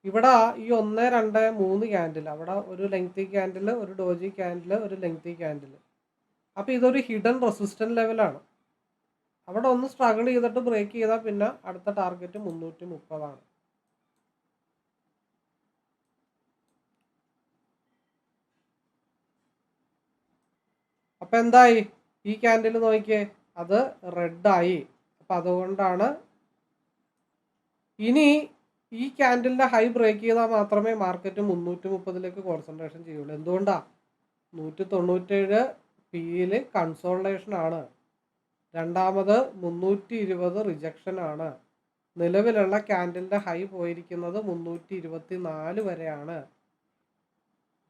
S1: ഇവിടെ ഈ 1, 2, 3 ക്യാൻഡിൽ, അവിടെ ഒരു ലെങ്തി ക്യാൻഡിൽ, ഒരു ഡോജി ക്യാൻഡിൽ, ഒരു ലെങ്തി ക്യാൻഡിൽ. അപ്പോൾ ഇതൊരു ഹിഡൻ റെസിസ്റ്റൻറ്റ് ലെവലാണ്. അവിടെ ഒന്ന് സ്ട്രഗിൾ ചെയ്തിട്ട് ബ്രേക്ക് ചെയ്താൽ പിന്നെ അടുത്ത ടാർഗറ്റ് 330 ആണ്. അപ്പം എന്തായി ഈ ക്യാൻഡിൽ നോക്കിയേ, അത് റെഡായി. അപ്പം അതുകൊണ്ടാണ് ഇനി ഈ ക്യാൻഡിലിൻ്റെ ഹൈ ബ്രേക്ക് ചെയ്താൽ മാത്രമേ മാർക്കറ്റ് 330 കോൺസെൻട്രേഷൻ ചെയ്യുള്ളൂ. എന്തുകൊണ്ടാണ്? 197 പിയിൽ കൺസോൾട്ടേഷൻ ആണ്. രണ്ടാമത് 320 റിജക്ഷൻ ആണ്. നിലവിലുള്ള ക്യാൻഡിലിൻ്റെ ഹൈ പോയിരിക്കുന്നത് 324 വരെയാണ്.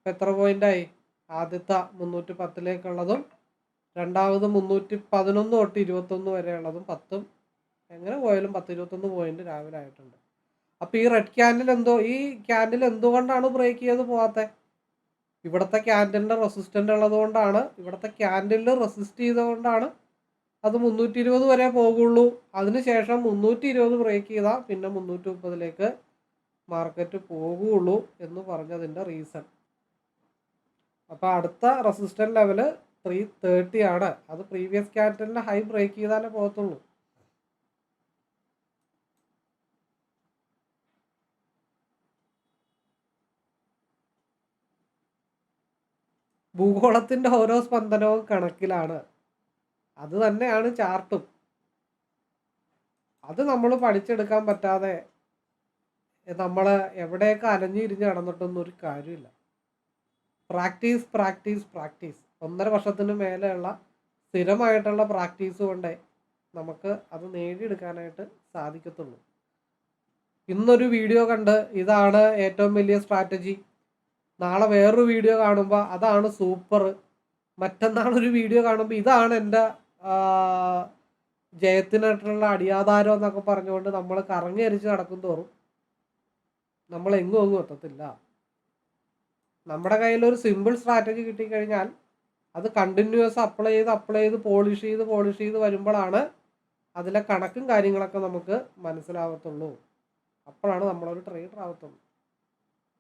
S1: എത്ര പോയിൻ്റായി? ആദ്യത്തെ 310 രണ്ടാമത് 311 തൊട്ട് 21 വരെയുള്ളതും 10, എങ്ങനെ പോയാലും 10-21 പോയിന്റ് രാവിലെ ആയിട്ടുണ്ട്. അപ്പോൾ ഈ റെഡ് ക്യാൻഡിൽ ഈ ക്യാൻഡിൽ എന്തുകൊണ്ടാണ് ബ്രേക്ക് ചെയ്ത് പോകാത്തത്? ഇവിടുത്തെ ക്യാൻഡിലിൻ്റെ റെസിസ്റ്റൻ്റ് ഉള്ളതുകൊണ്ടാണ്. ഇവിടുത്തെ ക്യാൻഡിലിൽ റെസിസ്റ്റ് ചെയ്തുകൊണ്ടാണ് അത് 320 വരെ പോകുള്ളൂ. അതിനുശേഷം 320 ബ്രേക്ക് ചെയ്താൽ പിന്നെ 330 മാർക്കറ്റ് പോകുള്ളൂ എന്ന് പറഞ്ഞതിൻ്റെ റീസൺ. അപ്പോൾ അടുത്ത റെസിസ്റ്റൻ്റ് ലെവല് 330 ആണ്. അത് പ്രീവിയസ് ക്യാൻഡിലിൻ്റെ ഹൈ ബ്രേക്ക് ചെയ്താലേ പോകത്തുള്ളൂ. ഭൂഗോളത്തിൻ്റെ ഓരോ സ്പന്ദനവും കണക്കിലാണ്. അത് തന്നെയാണ് ചാർട്ടും. അത് നമ്മൾ പഠിച്ചെടുക്കാൻ പറ്റാതെ നമ്മൾ എവിടെയൊക്കെ അലഞ്ഞിരിഞ്ഞ് നടന്നിട്ടൊന്നും ഒരു കാര്യമില്ല. പ്രാക്ടീസ് 1.5 വർഷത്തിന് മേലെയുള്ള സ്ഥിരമായിട്ടുള്ള പ്രാക്ടീസ് കൊണ്ടേ നമുക്ക് അത് നേടിയെടുക്കാനായിട്ട് സാധിക്കത്തുള്ളൂ. ഇന്നൊരു വീഡിയോ കണ്ട് ഇതാണ് ഏറ്റവും വലിയ സ്ട്രാറ്റജി, നാളെ വേറൊരു വീഡിയോ കാണുമ്പോൾ അതാണ് സൂപ്പർ, മറ്റന്നാളൊരു വീഡിയോ കാണുമ്പോൾ ഇതാണ് എൻ്റെ ജയത്തിനായിട്ടുള്ള അടിയാധാരം എന്നൊക്കെ പറഞ്ഞുകൊണ്ട് നമ്മൾ കറങ്ങിയരിച്ച് നടക്കും തോറും നമ്മൾ എങ്ങും എത്തത്തില്ല. നമ്മുടെ കയ്യിലൊരു സിമ്പിൾ സ്ട്രാറ്റജി കിട്ടിക്കഴിഞ്ഞാൽ അത് കണ്ടിന്യൂസ് അപ്ലൈ ചെയ്ത് പോളിഷ് ചെയ്ത് വരുമ്പോഴാണ് അതിലെ കണക്കും കാര്യങ്ങളൊക്കെ നമുക്ക് മനസ്സിലാവത്തുള്ളൂ. അപ്പോഴാണ് നമ്മളൊരു ട്രേഡർ ആവത്തുള്ളൂ.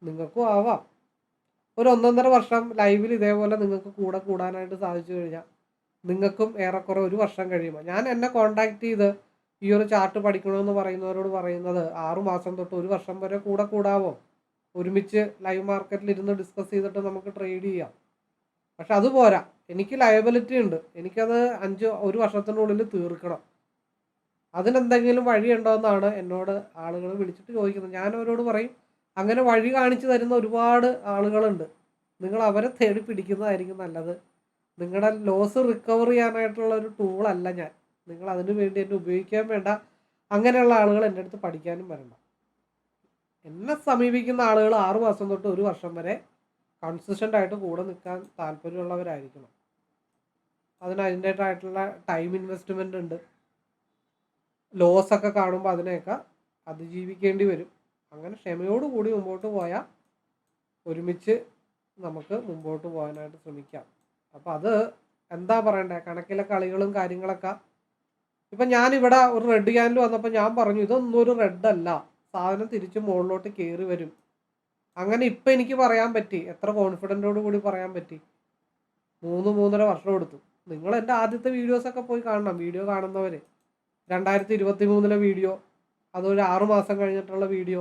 S1: നിങ്ങൾക്കും ആവാം. ഒരു 1.5 വർഷം ലൈവിൽ ഇതേപോലെ നിങ്ങൾക്ക് കൂടാനായിട്ട് സാധിച്ചു കഴിഞ്ഞാൽ നിങ്ങൾക്കും ഏറെക്കുറെ 1 വർഷം കഴിയുമ്പോൾ, ഞാൻ എന്നെ കോൺടാക്ട് ചെയ്ത് ഈ ഒരു ചാർട്ട് പഠിക്കണമെന്ന് പറയുന്നവരോട് പറയുന്നത് 6 മാസം തൊട്ട് 1 വർഷം വരെ കൂടാവോ? ഒരുമിച്ച് ലൈവ് മാർക്കറ്റിൽ ഇരുന്ന് ഡിസ്കസ് ചെയ്തിട്ട് നമുക്ക് ട്രേഡ് ചെയ്യാം. പക്ഷെ അത് പോരാ, എനിക്ക് ലയബിലിറ്റി ഉണ്ട്, എനിക്കത് 1 വർഷത്തിനുള്ളിൽ തീർക്കണം. അതിനെന്തെങ്കിലും വഴിയുണ്ടോ എന്നാണ് എന്നോട് ആളുകൾ വിളിച്ചിട്ട് ചോദിക്കുന്നത്. ഞാൻ അവരോട് പറയും, അങ്ങനെ വഴി കാണിച്ചു തരുന്ന ഒരുപാട് ആളുകളുണ്ട്, നിങ്ങൾ അവരെ തേടി പിടിക്കുന്നതായിരിക്കും നല്ലത്. നിങ്ങളുടെ ലോസ് റിക്കവർ ചെയ്യാനായിട്ടുള്ള ഒരു ടൂളല്ല ഞാൻ, നിങ്ങൾ അതിനു വേണ്ടി എന്നെ ഉപയോഗിക്കാൻ വേണ്ട. അങ്ങനെയുള്ള ആളുകൾ എൻ്റെ അടുത്ത് പഠിക്കാനും വരണ്ട. എന്നെ സമീപിക്കുന്ന ആളുകൾ 6 മാസം തൊട്ട് 1 വർഷം വരെ കൺസിസ്റ്റൻ്റ് ആയിട്ട് കൂടെ നിൽക്കാൻ താല്പര്യമുള്ളവരായിരിക്കണം. അതിൻ്റേതായിട്ടുള്ള ടൈം ഇൻവെസ്റ്റ്മെൻ്റ് ഉണ്ട്. ലോസൊക്കെ കാണുമ്പോൾ അതിനെയൊക്കെ അതിജീവിക്കേണ്ടി വരും. അങ്ങനെ ക്ഷമയോടുകൂടി മുമ്പോട്ട് പോയാൽ ഒരുമിച്ച് നമുക്ക് മുമ്പോട്ട് പോകാനായിട്ട് ശ്രമിക്കാം. അപ്പോൾ അത് എന്താ പറയണ്ടേ, കണക്കിലെ കളികളും കാര്യങ്ങളൊക്കെ. ഇപ്പം ഞാനിവിടെ ഒരു റെഡ് ക്യാൻഡിൽ വന്നപ്പോൾ ഞാൻ പറഞ്ഞു, ഇതൊന്നും ഒരു റെഡ് അല്ല, സാധനം തിരിച്ച് മുകളിലോട്ട് കയറി വരും. അങ്ങനെ ഇപ്പം എനിക്ക് പറയാൻ പറ്റി, എത്ര കോൺഫിഡൻറ്റോട് കൂടി പറയാൻ പറ്റി. 3-3.5 വർഷം എടുത്തു. നിങ്ങൾ എൻ്റെ ആദ്യത്തെ വീഡിയോസൊക്കെ പോയി കാണണം, വീഡിയോ കാണുന്നവർ. 2023 വീഡിയോ, അതൊരു 6 മാസം കഴിഞ്ഞിട്ടുള്ള വീഡിയോ,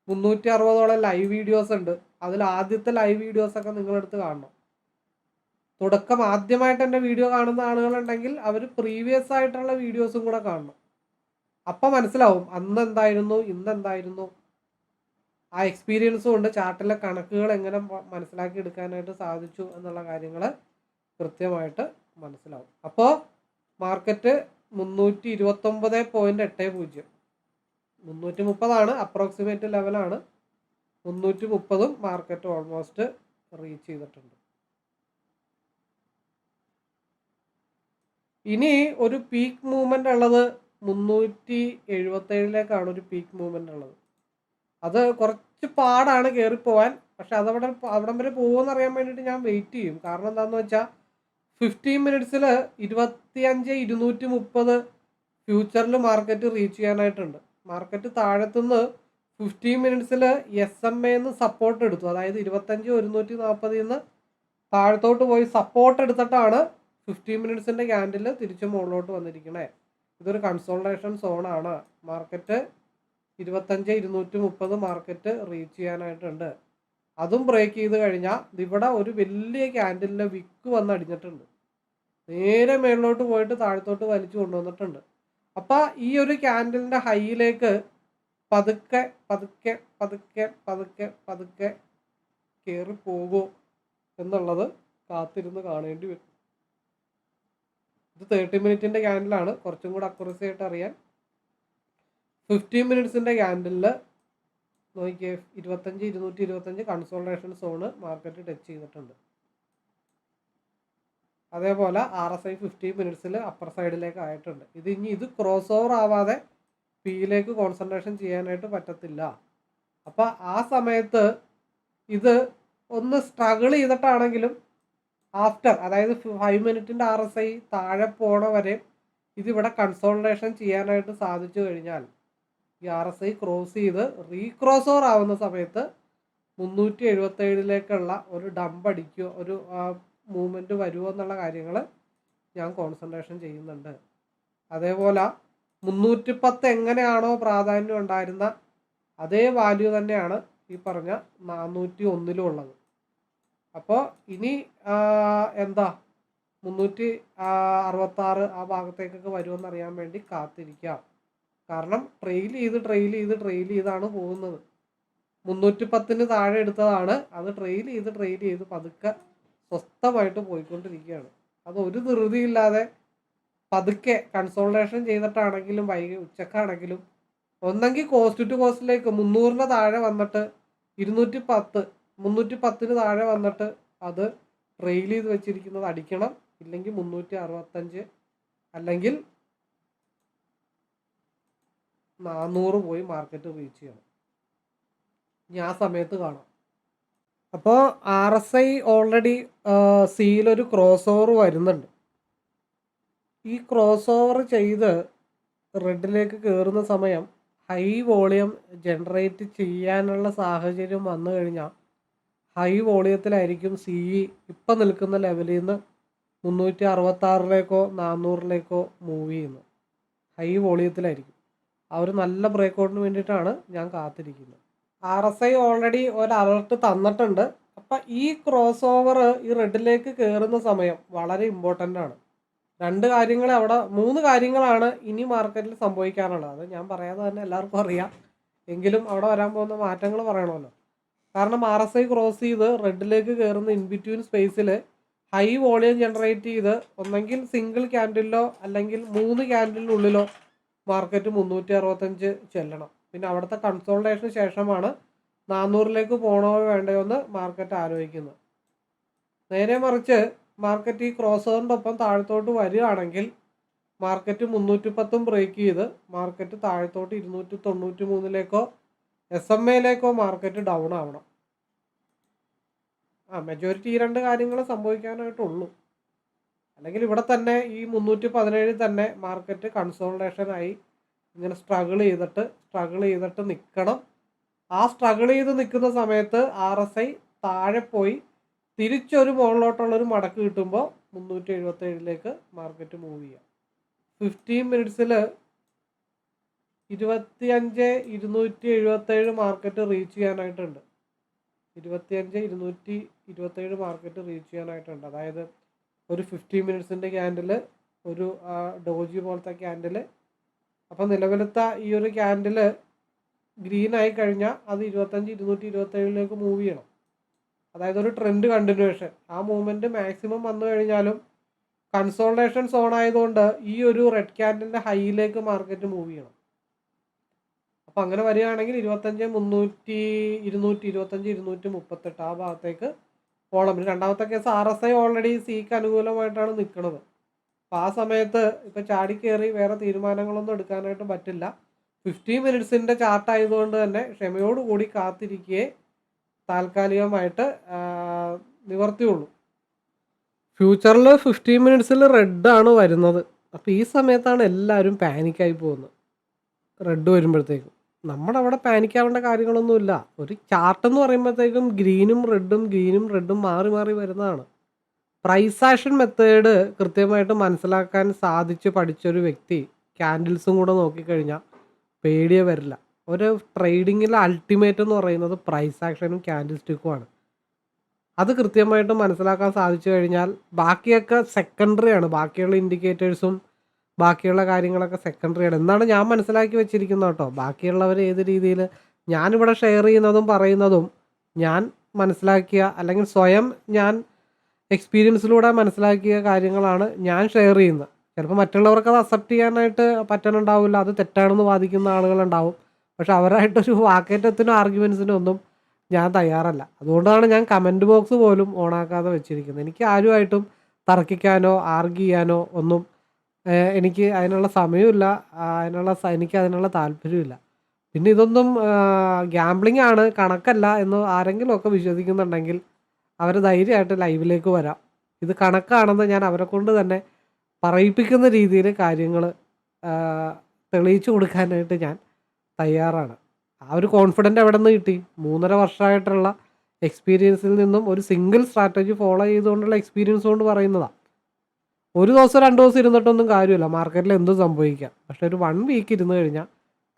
S1: 360ഓളം ലൈവ് വീഡിയോസ് ഉണ്ട്. അതിൽ ആദ്യത്തെ ലൈവ് വീഡിയോസൊക്കെ നിങ്ങളെടുത്ത് കാണണം. തുടക്കം ആദ്യമായിട്ട് എൻ്റെ വീഡിയോ കാണുന്ന ആളുകളുണ്ടെങ്കിൽ അവർ പ്രീവിയസ് ആയിട്ടുള്ള വീഡിയോസും കൂടെ കാണണം. അപ്പം മനസ്സിലാവും അന്ന് എന്തായിരുന്നു, ഇന്ന് എന്തായിരുന്നു. ആ എക്സ്പീരിയൻസും കൊണ്ട് ചാർട്ടിലെ കണക്കുകൾ എങ്ങനെ മനസ്സിലാക്കി എടുക്കാനായിട്ട് സാധിച്ചു എന്നുള്ള കാര്യങ്ങൾ കൃത്യമായിട്ട് മനസ്സിലാവും. അപ്പോൾ മാർക്കറ്റ് 329.80, 330 അപ്രോക്സിമേറ്റ് ലെവലാണ്. 330 മാർക്കറ്റ് ഓൾമോസ്റ്റ് റീച്ച് ചെയ്തിട്ടുണ്ട്. ഇനി ഒരു പീക്ക് മൂവ്മെൻ്റ് ഉള്ളത് 377 ഒരു പീക്ക് മൂവ്മെൻ്റ് ഉള്ളത്. അത് കുറച്ച് പാടാണ് കയറിപ്പോവാൻ. പക്ഷെ അവിടം വരെ പോകുമെന്ന് അറിയാൻ വേണ്ടിയിട്ട് ഞാൻ വെയിറ്റ് ചെയ്യും. കാരണം എന്താണെന്ന് വെച്ചാൽ 15 മിനിറ്റ്സിൽ 25,230 ഫ്യൂച്ചറിൽ മാർക്കറ്റ് റീച്ച് ചെയ്യാനായിട്ടുണ്ട്. മാർക്കറ്റ് താഴത്തുനിന്ന് 15 മിനിറ്റ്സിൽ SMA സപ്പോർട്ട് എടുത്തു. അതായത് 25,140 താഴത്തോട്ട് പോയി സപ്പോർട്ട് എടുത്തിട്ടാണ് 15 മിനിറ്റ്സിൻ്റെ ക്യാൻഡിൽ തിരിച്ച് മുകളിലോട്ട് വന്നിരിക്കണേ. ഇതൊരു കൺസോൾട്ടേഷൻ സോണാണ്. മാർക്കറ്റ് 25,230 മാർക്കറ്റ് റീച്ച് ചെയ്യാനായിട്ടുണ്ട്. അതും ബ്രേക്ക് ചെയ്ത് കഴിഞ്ഞാൽ ഇവിടെ ഒരു വലിയ ക്യാൻഡിലിൻ്റെ വിക്ക് വന്ന് അടിഞ്ഞിട്ടുണ്ട്. നേരെ മേളിലോട്ട് പോയിട്ട് താഴത്തോട്ട് വലിച്ചു കൊണ്ടുവന്നിട്ടുണ്ട്. അപ്പോൾ ഈ ഒരു ക്യാൻഡിലിൻ്റെ ഹൈയിലേക്ക് പതുക്കെ പതുക്കെ പതുക്കെ പതുക്കെ പതുക്കെ കയറി പോകുമോ എന്നുള്ളത് കാത്തിരുന്ന് കാണേണ്ടി വരും. ഇത് 30 മിനിറ്റിൻ്റെ ക്യാൻഡിലാണ്. കുറച്ചും കൂടെ അക്യുറസി ആയിട്ട് അറിയാൻ 15 മിനിറ്റ്സിൻ്റെ ക്യാൻഡിലിൽ നോക്കിയേ, 25,225 കൺസോൾട്ടേഷൻ സോണ് മാർക്കറ്റ് ടച്ച് ചെയ്തിട്ടുണ്ട്. അതേപോലെ RSI 15 മിനിറ്റ്സിൽ അപ്പർ സൈഡിലേക്ക് ആയിട്ടുണ്ട്. ഇത് ക്രോസ് ഓവർ ആവാതെ പിയിലേക്ക് കോൺസെൻട്രേഷൻ ചെയ്യാനായിട്ട് പറ്റത്തില്ല. അപ്പോൾ ആ സമയത്ത് ഇത് ഒന്ന് സ്ട്രഗിൾ ചെയ്തിട്ടാണെങ്കിലും ആഫ്റ്റർ, അതായത് 5 മിനിറ്റിൻ്റെ RSI താഴെ പോണ വരെ ഇതിവിടെ കൺസോൾട്ടേഷൻ ചെയ്യാനായിട്ട് സാധിച്ചു കഴിഞ്ഞാൽ ഈ RSI ക്രോസ് ചെയ്ത് റീക്രോസ് ഓവർ ആവുന്ന സമയത്ത് 377 ഒരു ഡംപ് അടിക്കുകയോ ഒരു മൂവ്മെൻറ്റ് വരുമോ എന്നുള്ള കാര്യങ്ങൾ ഞാൻ കോൺസെൻട്രേഷൻ ചെയ്യുന്നുണ്ട്. അതേപോലെ 310 എങ്ങനെയാണോ പ്രാധാന്യം ഉണ്ടായിരുന്ന അതേ വാല്യൂ തന്നെയാണ് ഈ പറഞ്ഞ 401 ഉള്ളത്. അപ്പോൾ ഇനി എന്താ 366 ആ ഭാഗത്തേക്കൊക്കെ വരുമെന്ന് അറിയാൻ വേണ്ടി കാത്തിരിക്കാം. കാരണം ട്രെയിൽ ചെയ്താണ് പോകുന്നത്. 310 താഴെ എടുത്തതാണ്, അത് ട്രെയിൽ ചെയ്ത് പതുക്കെ സ്വസ്ഥമായിട്ട് പോയിക്കൊണ്ടിരിക്കുകയാണ്. അത് ഒരു ധൃതിയില്ലാതെ പതുക്കെ കൺസോൾട്ടേഷൻ ചെയ്തിട്ടാണെങ്കിലും ഉച്ചക്കാണെങ്കിലും ഒന്നെങ്കിൽ കോസ്റ്റ് ടു കോസ്റ്റിലേക്ക് 300 താഴെ വന്നിട്ട് 310 താഴെ വന്നിട്ട് അത് ട്രെയിൽ ചെയ്ത് വെച്ചിരിക്കുന്നത് അടിക്കണം. ഇല്ലെങ്കിൽ 365 അല്ലെങ്കിൽ 400 പോയി മാർക്കറ്റ് റീച്ച് ചെയ്യണം. ഇനി ആ സമയത്ത് കാണാം. അപ്പോൾ RSI ഓൾറെഡി സിയിലൊരു ക്രോസ് ഓവർ വരുന്നുണ്ട്. ഈ ക്രോസ് ഓവർ ചെയ്ത് റെഡിലേക്ക് കയറുന്ന സമയം ഹൈ വോളിയം ജനറേറ്റ് ചെയ്യാനുള്ള സാഹചര്യം വന്നു കഴിഞ്ഞാൽ ഹൈ വോളിയത്തിലായിരിക്കും CE ഇപ്പം നിൽക്കുന്ന ലെവലിൽ നിന്ന് 366 400 മൂവ് ചെയ്യുന്നത്. ഹൈ വോളിയത്തിലായിരിക്കും. ആ ഒരു നല്ല ബ്രേക്കൗട്ടിന് വേണ്ടിയിട്ടാണ് ഞാൻ കാത്തിരിക്കുന്നത്. RSI ഓൾറെഡി ഒരു അലർട്ട് തന്നിട്ടുണ്ട്. അപ്പം ഈ ക്രോസ് ഓവർ ഈ റെഡിലേക്ക് കയറുന്ന സമയം വളരെ ഇമ്പോർട്ടൻ്റ് ആണ്. 2 കാര്യങ്ങൾ അവിടെ 3 കാര്യങ്ങളാണ് ഇനി മാർക്കറ്റിൽ സംഭവിക്കാനുള്ളത്. അത് ഞാൻ പറയാതെ തന്നെ എല്ലാവർക്കും അറിയാം. എങ്കിലും അവിടെ വരാൻ പോകുന്ന മാറ്റങ്ങൾ പറയണമല്ലോ. കാരണം RSI ക്രോസ് ചെയ്ത് റെഡിലേക്ക് കയറുന്ന ഇൻ ബിറ്റ്വീൻ സ്പേസിൽ ഹൈ വോളിയം ജനറേറ്റ് ചെയ്ത് ഒന്നെങ്കിൽ സിംഗിൾ ക്യാൻഡിലോ അല്ലെങ്കിൽ 3 ക്യാൻഡിലിനുള്ളിലോ മാർക്കറ്റ് 365 ചെല്ലണം. പിന്നെ അവിടുത്തെ കൺസോൾട്ടേഷന് ശേഷമാണ് 400ലേക്ക് പോകണോ വേണ്ടയോ എന്ന് മാർക്കറ്റ് ആലോചിക്കുന്നത്. നേരെ മറിച്ച് മാർക്കറ്റ് ഈ ക്രോസ് ഓവറിൻ്റെ ഒപ്പം താഴത്തോട്ട് വരികയാണെങ്കിൽ മാർക്കറ്റ് 310 ബ്രേക്ക് ചെയ്ത് മാർക്കറ്റ് താഴത്തോട്ട് 293ലേക്കോ SMA മാർക്കറ്റ് ഡൗൺ ആവണം. മെജോറിറ്റി ഈ 2 കാര്യങ്ങൾ സംഭവിക്കാനായിട്ടുള്ളൂ. അല്ലെങ്കിൽ ഇവിടെ തന്നെ ഈ 317 തന്നെ മാർക്കറ്റ് കൺസോൾട്ടേഷനായി ഇങ്ങനെ സ്ട്രഗിൾ ചെയ്തിട്ട് നിൽക്കണം. ആ സ്ട്രഗിൾ ചെയ്ത് നിൽക്കുന്ന സമയത്ത് RSI താഴെ പോയി തിരിച്ചൊരു മുകളിലോട്ടുള്ളൊരു മടക്ക് കിട്ടുമ്പോൾ 377ലേക്ക് മാർക്കറ്റ് മൂവ് ചെയ്യാം. 15 മിനിറ്റ്സിൽ 25,277 മാർക്കറ്റ് റീച്ച് ചെയ്യാനായിട്ടുണ്ട്. 25,227 മാർക്കറ്റ് റീച്ച് ചെയ്യാനായിട്ടുണ്ട്. അതായത് ഒരു 15 മിനിറ്റ്സിൻ്റെ ക്യാൻഡിൽ, ഒരു ഡോജി പോലത്തെ ക്യാൻഡിൽ. അപ്പം നിലവിലത്തെ ഈ ഒരു ക്യാൻഡിൽ ഗ്രീൻ ആയി കഴിഞ്ഞാൽ അത് 25,227ലേക്ക് മൂവ് ചെയ്യണം. അതായത് ഒരു ട്രെൻഡ് കണ്ടിന്യൂവേഷൻ. ആ മൂവ്മെൻറ്റ് മാക്സിമം വന്നു കഴിഞ്ഞാലും കൺസോൾട്ടേഷൻ സോൺ ആയതുകൊണ്ട് ഈ ഒരു റെഡ് ക്യാൻഡിലിൻ്റെ ഹൈയിലേക്ക് മാർക്കറ്റ് മൂവ് ചെയ്യണം. അപ്പം അങ്ങനെ വരികയാണെങ്കിൽ 25,300, 225,238 ആ ഭാഗത്തേക്ക് പോകണം. പിന്നെ രണ്ടാമത്തെ കേസ് RSI ഓൾറെഡി സിക്ക് അനുകൂലമായിട്ടാണ് നിൽക്കുന്നത്. അപ്പോൾ ആ സമയത്ത് ഇപ്പോൾ ചാടിക്കയറി വേറെ തീരുമാനങ്ങളൊന്നും എടുക്കാനായിട്ട് പറ്റില്ല. 15 മിനിറ്റ്സിൻ്റെ ചാർട്ട് ആയതുകൊണ്ട് തന്നെ ക്ഷമയോടുകൂടി കാത്തിരിക്കുകയെ താൽക്കാലികമായിട്ട് നിവർത്തിയുള്ളൂ. ഫ്യൂച്ചറിൽ 15 മിനിറ്റ്സിൽ റെഡാണ് വരുന്നത്. അപ്പോൾ ഈ സമയത്താണ് എല്ലാവരും പാനിക്കായി പോകുന്നത്. റെഡ് വരുമ്പോഴത്തേക്കും നമ്മുടെ അവിടെ പാനിക്കാവേണ്ട കാര്യങ്ങളൊന്നുമില്ല. ഒരു ചാർട്ട് എന്ന് പറയുമ്പോഴത്തേക്കും ഗ്രീനും റെഡും മാറി മാറി വരുന്നതാണ്. പ്രൈസ് ആക്ഷൻ മെത്തേഡ് കൃത്യമായിട്ട് മനസ്സിലാക്കാൻ സാധിച്ച് പഠിച്ചൊരു വ്യക്തി ക്യാൻഡിൽസും കൂടെ നോക്കിക്കഴിഞ്ഞാൽ പേടിയേ വരില്ല. ഒരു ട്രേഡിങ്ങിലെ അൾട്ടിമേറ്റ് എന്ന് പറയുന്നത് പ്രൈസ് ആക്ഷനും ക്യാൻഡിൽ സ്റ്റിക്കുമാണ്. അത് കൃത്യമായിട്ട് മനസ്സിലാക്കാൻ സാധിച്ചു കഴിഞ്ഞാൽ ബാക്കിയൊക്കെ സെക്കൻഡറിയാണ്. ബാക്കിയുള്ള ഇൻഡിക്കേറ്റേഴ്സും ബാക്കിയുള്ള കാര്യങ്ങളൊക്കെ സെക്കൻഡറിയാണ് എന്നാണ് ഞാൻ മനസ്സിലാക്കി വെച്ചിരിക്കുന്നത് കേട്ടോ. ബാക്കിയുള്ളവർ ഏത് രീതിയിൽ, ഞാനിവിടെ ഷെയർ ചെയ്യുന്നതും പറയുന്നതും ഞാൻ മനസ്സിലാക്കിയ അല്ലെങ്കിൽ സ്വയം ഞാൻ എക്സ്പീരിയൻസിലൂടെ മനസ്സിലാക്കിയ കാര്യങ്ങളാണ് ഞാൻ ഷെയർ ചെയ്യുന്നത്. ചിലപ്പോൾ മറ്റുള്ളവർക്ക് അത് അക്സെപ്റ്റ് ചെയ്യാനായിട്ട് പറ്റാനുണ്ടാവില്ല. അത് തെറ്റാണെന്ന് വാദിക്കുന്ന ആളുകളുണ്ടാവും. പക്ഷെ അവരായിട്ടൊരു വാക്കേറ്റത്തിനും ആർഗ്യുമെൻസിനും ഒന്നും ഞാൻ തയ്യാറല്ല. അതുകൊണ്ടാണ് ഞാൻ കമൻറ്റ് ബോക്സ് പോലും ഓണാക്കാതെ വെച്ചിരിക്കുന്നത്. എനിക്ക് ആരുമായിട്ടും തർക്കിക്കാനോ ആർഗ്യൂ ചെയ്യാനോ ഒന്നും എനിക്ക് അതിനുള്ള സമയമില്ല. എനിക്ക് അതിനുള്ള താല്പര്യമില്ല. പിന്നെ ഇതൊന്നും ഗ്യാംബ്ലിംഗ് ആണ്, കണക്കല്ല എന്ന് ആരെങ്കിലുമൊക്കെ വിശ്വസിക്കുന്നുണ്ടെങ്കിൽ അവർ ധൈര്യമായിട്ട് ലൈവിലേക്ക് വരാം. ഇത് കണക്കാണെന്ന് ഞാൻ അവരെ കൊണ്ട് തന്നെ പറയിപ്പിക്കുന്ന രീതിയിൽ കാര്യങ്ങൾ തെളിയിച്ചു കൊടുക്കാനായിട്ട് ഞാൻ തയ്യാറാണ്. ആ ഒരു കോൺഫിഡൻറ്റ് എവിടെ നിന്ന് കിട്ടി? 3.5 വർഷമായിട്ടുള്ള എക്സ്പീരിയൻസിൽ നിന്നും ഒരു സിംഗിൾ സ്ട്രാറ്റജി ഫോളോ ചെയ്തുകൊണ്ടുള്ള എക്സ്പീരിയൻസ് കൊണ്ട് പറയുന്നതാണ്. ഒരു ദിവസം 2 ദിവസം ഇരുന്നിട്ടൊന്നും കാര്യമില്ല. മാർക്കറ്റിൽ എന്തും സംഭവിക്കാം. പക്ഷേ ഒരു 1 വീക്ക് ഇരുന്ന് കഴിഞ്ഞാൽ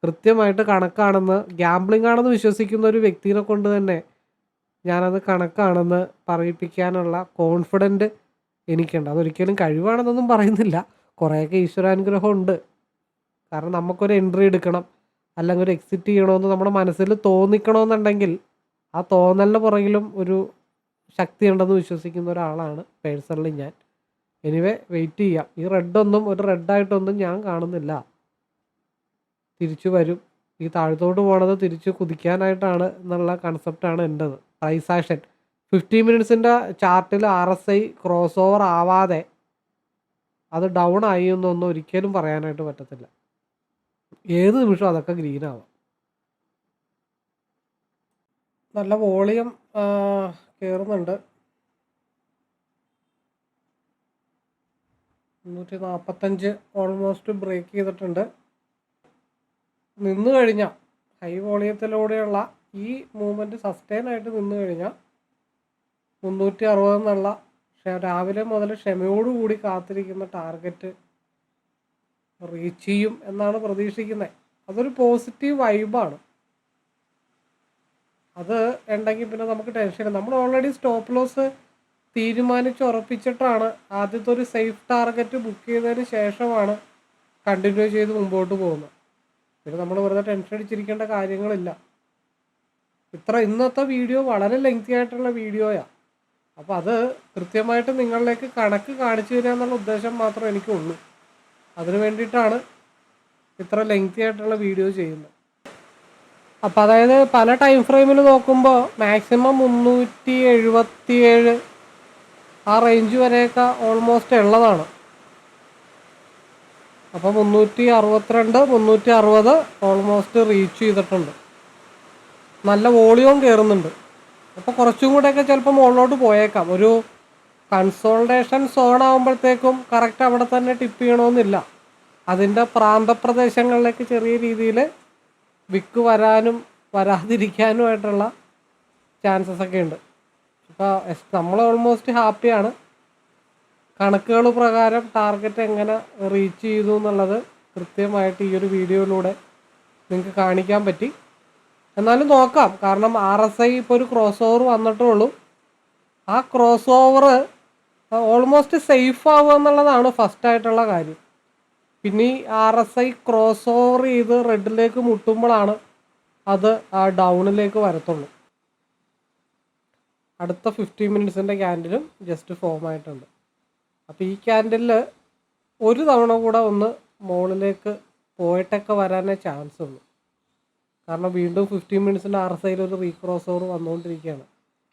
S1: കൃത്യമായിട്ട് കണക്കാണെന്ന്, ഗ്യാംബ്ലിംഗ് ആണെന്ന് വിശ്വസിക്കുന്ന ഒരു വ്യക്തിനെ കൊണ്ട് തന്നെ ഞാനത് കണക്കാണെന്ന് പറയിപ്പിക്കാനുള്ള കോൺഫിഡൻറ്റ് എനിക്കുണ്ട്. അതൊരിക്കലും കഴിവാണെന്നൊന്നും പറയുന്നില്ല. കുറേയൊക്കെ ഈശ്വരാനുഗ്രഹം ഉണ്ട്. കാരണം നമുക്കൊരു എൻട്രി എടുക്കണം അല്ലെങ്കിൽ ഒരു എക്സിറ്റ് ചെയ്യണമെന്ന് നമ്മുടെ മനസ്സിൽ തോന്നിക്കണമെന്നുണ്ടെങ്കിൽ ആ തോന്നലിന് പുറകിലും ഒരു ശക്തി ഉണ്ടെന്ന് വിശ്വസിക്കുന്ന ഒരാളാണ് പേഴ്സണലി ഞാൻ. എനിവേ വെയിറ്റ് ചെയ്യാം. ഈ റെഡൊന്നും ഒരു റെഡായിട്ടൊന്നും ഞാൻ കാണുന്നില്ല. തിരിച്ചു വരും. ഈ താഴത്തോട്ട് പോണത് തിരിച്ച് കുതിക്കാനായിട്ടാണ് എന്നുള്ള കൺസെപ്റ്റാണ് എൻ്റെത്. പ്രൈസ് ആക്ഷൻ 15 മിനിറ്റ്സിൻ്റെ ചാർട്ടിൽ RSI ക്രോസ് ഓവർ ആവാതെ അത് ഡൗൺ ആയി എന്നൊന്നും ഒരിക്കലും പറയാനായിട്ട് പറ്റത്തില്ല. ഏത് നിമിഷവും അതൊക്കെ ഗ്രീൻ ആവാം. നല്ല വോളിയം കയറുന്നുണ്ട്. 345 ഓൾമോസ്റ്റ് ബ്രേക്ക് ചെയ്തിട്ടുണ്ട്. നിന്ന് കഴിഞ്ഞാൽ ഹൈ വോളിയത്തിലൂടെയുള്ള ഈ മൂവ്മെൻറ്റ് സസ്റ്റെയിൻ ആയിട്ട് നിന്ന് കഴിഞ്ഞാൽ 360 എന്നുള്ള രാവിലെ മുതൽ ക്ഷമയോടുകൂടി കാത്തിരിക്കുന്ന ടാർഗറ്റ് റീച്ച് ചെയ്യും എന്നാണ് പ്രതീക്ഷിക്കുന്നത്. അതൊരു പോസിറ്റീവ് വൈബാണ്. അത് ഉണ്ടെങ്കിൽ പിന്നെ നമുക്ക് ടെൻഷൻ. നമ്മൾ ഓൾറെഡി സ്റ്റോപ്പ് ലോസ് തീരുമാനിച്ചുറപ്പിച്ചിട്ടാണ് ആദ്യത്തെ ഒരു സേഫ് ടാർഗറ്റ് ബുക്ക് ചെയ്തതിന് ശേഷമാണ് കണ്ടിന്യൂ ചെയ്ത് മുമ്പോട്ട് പോകുന്നത്. പിന്നെ നമ്മൾ വെറുതെ ടെൻഷൻ അടിച്ചിരിക്കേണ്ട കാര്യങ്ങളില്ല. ഇന്നത്തെ വീഡിയോ വളരെ ലെങ്തി ആയിട്ടുള്ള വീഡിയോയാണ്. അപ്പോൾ അത് കൃത്യമായിട്ട് നിങ്ങളിലേക്ക് കണക്ക് കാണിച്ചു തരിക എന്നുള്ള ഉദ്ദേശം മാത്രമേ എനിക്കുള്ളൂ. അതിന് വേണ്ടിയിട്ടാണ് ഇത്ര ലെങ്തി ആയിട്ടുള്ള വീഡിയോ ചെയ്യുന്നത്. അപ്പോൾ അതായത് പല ടൈം ഫ്രെയിമിൽ നോക്കുമ്പോൾ മാക്സിമം 377 ആ റേഞ്ച് വരെയൊക്കെ ഓൾമോസ്റ്റ് ഉള്ളതാണ്. അപ്പോൾ 362 360 ഓൾമോസ്റ്റ് റീച്ച് ചെയ്തിട്ടുണ്ട്. നല്ല വോളിയം കയറുന്നുണ്ട്. അപ്പോൾ കുറച്ചും കൂടെയൊക്കെ ചിലപ്പോൾ മുകളിലോട്ട് പോയേക്കാം. ഒരു കൺസോൾട്ടേഷൻ സോൺ ആകുമ്പോഴത്തേക്കും കറക്റ്റ് അവിടെ തന്നെ ടിപ്പ് ചെയ്യണമെന്നില്ല. അതിൻ്റെ പ്രാന്തപ്രദേശങ്ങളിലേക്ക് ചെറിയ രീതിയിൽ വിക്ക് വരാനും വരാതിരിക്കാനുമായിട്ടുള്ള ചാൻസസ് ഒക്കെ ഉണ്ട്. അപ്പോൾ നമ്മൾ ഓൾമോസ്റ്റ് ഹാപ്പിയാണ്. കണക്കുകൾ പ്രകാരം ടാർഗറ്റ് എങ്ങനെ റീച്ച് ചെയ്തു എന്നുള്ളത് കൃത്യമായിട്ട് ഈ ഒരു വീഡിയോയിലൂടെ നിങ്ങൾക്ക് കാണിക്കാൻ പറ്റി. എന്നാലും നോക്കാം. കാരണം RSI ഇപ്പോൾ ഒരു ക്രോസ് ഓവർ വന്നിട്ടേ ഉള്ളൂ. ആ ക്രോസ് ഓവർ ഓൾമോസ്റ്റ് സേഫ് ആവുക എന്നുള്ളതാണ് ഫസ്റ്റായിട്ടുള്ള കാര്യം. പിന്നെ ഈ RSI ക്രോസ് ഓവർ ചെയ്ത് റെഡിലേക്ക് മുട്ടുമ്പോഴാണ് അത് ആ ഡൗണിലേക്ക് വരത്തുള്ളൂ. അടുത്ത 15 മിനിറ്റ്സിൻ്റെ ക്യാൻഡിലും ജസ്റ്റ് ഫോം ആയിട്ടുണ്ട്. അപ്പോൾ ഈ ക്യാൻഡിലിൽ ഒരു തവണ കൂടെ ഒന്ന് മുകളിലേക്ക് പോയിട്ടൊക്കെ വരാനേ ചാൻസ് ഉള്ളൂ. കാരണം വീണ്ടും 15 മിനിറ്റ്സിൻ്റെ RSIയിൽ ഒരു റീക്രോസ് ഓവർ വന്നുകൊണ്ടിരിക്കുകയാണ്.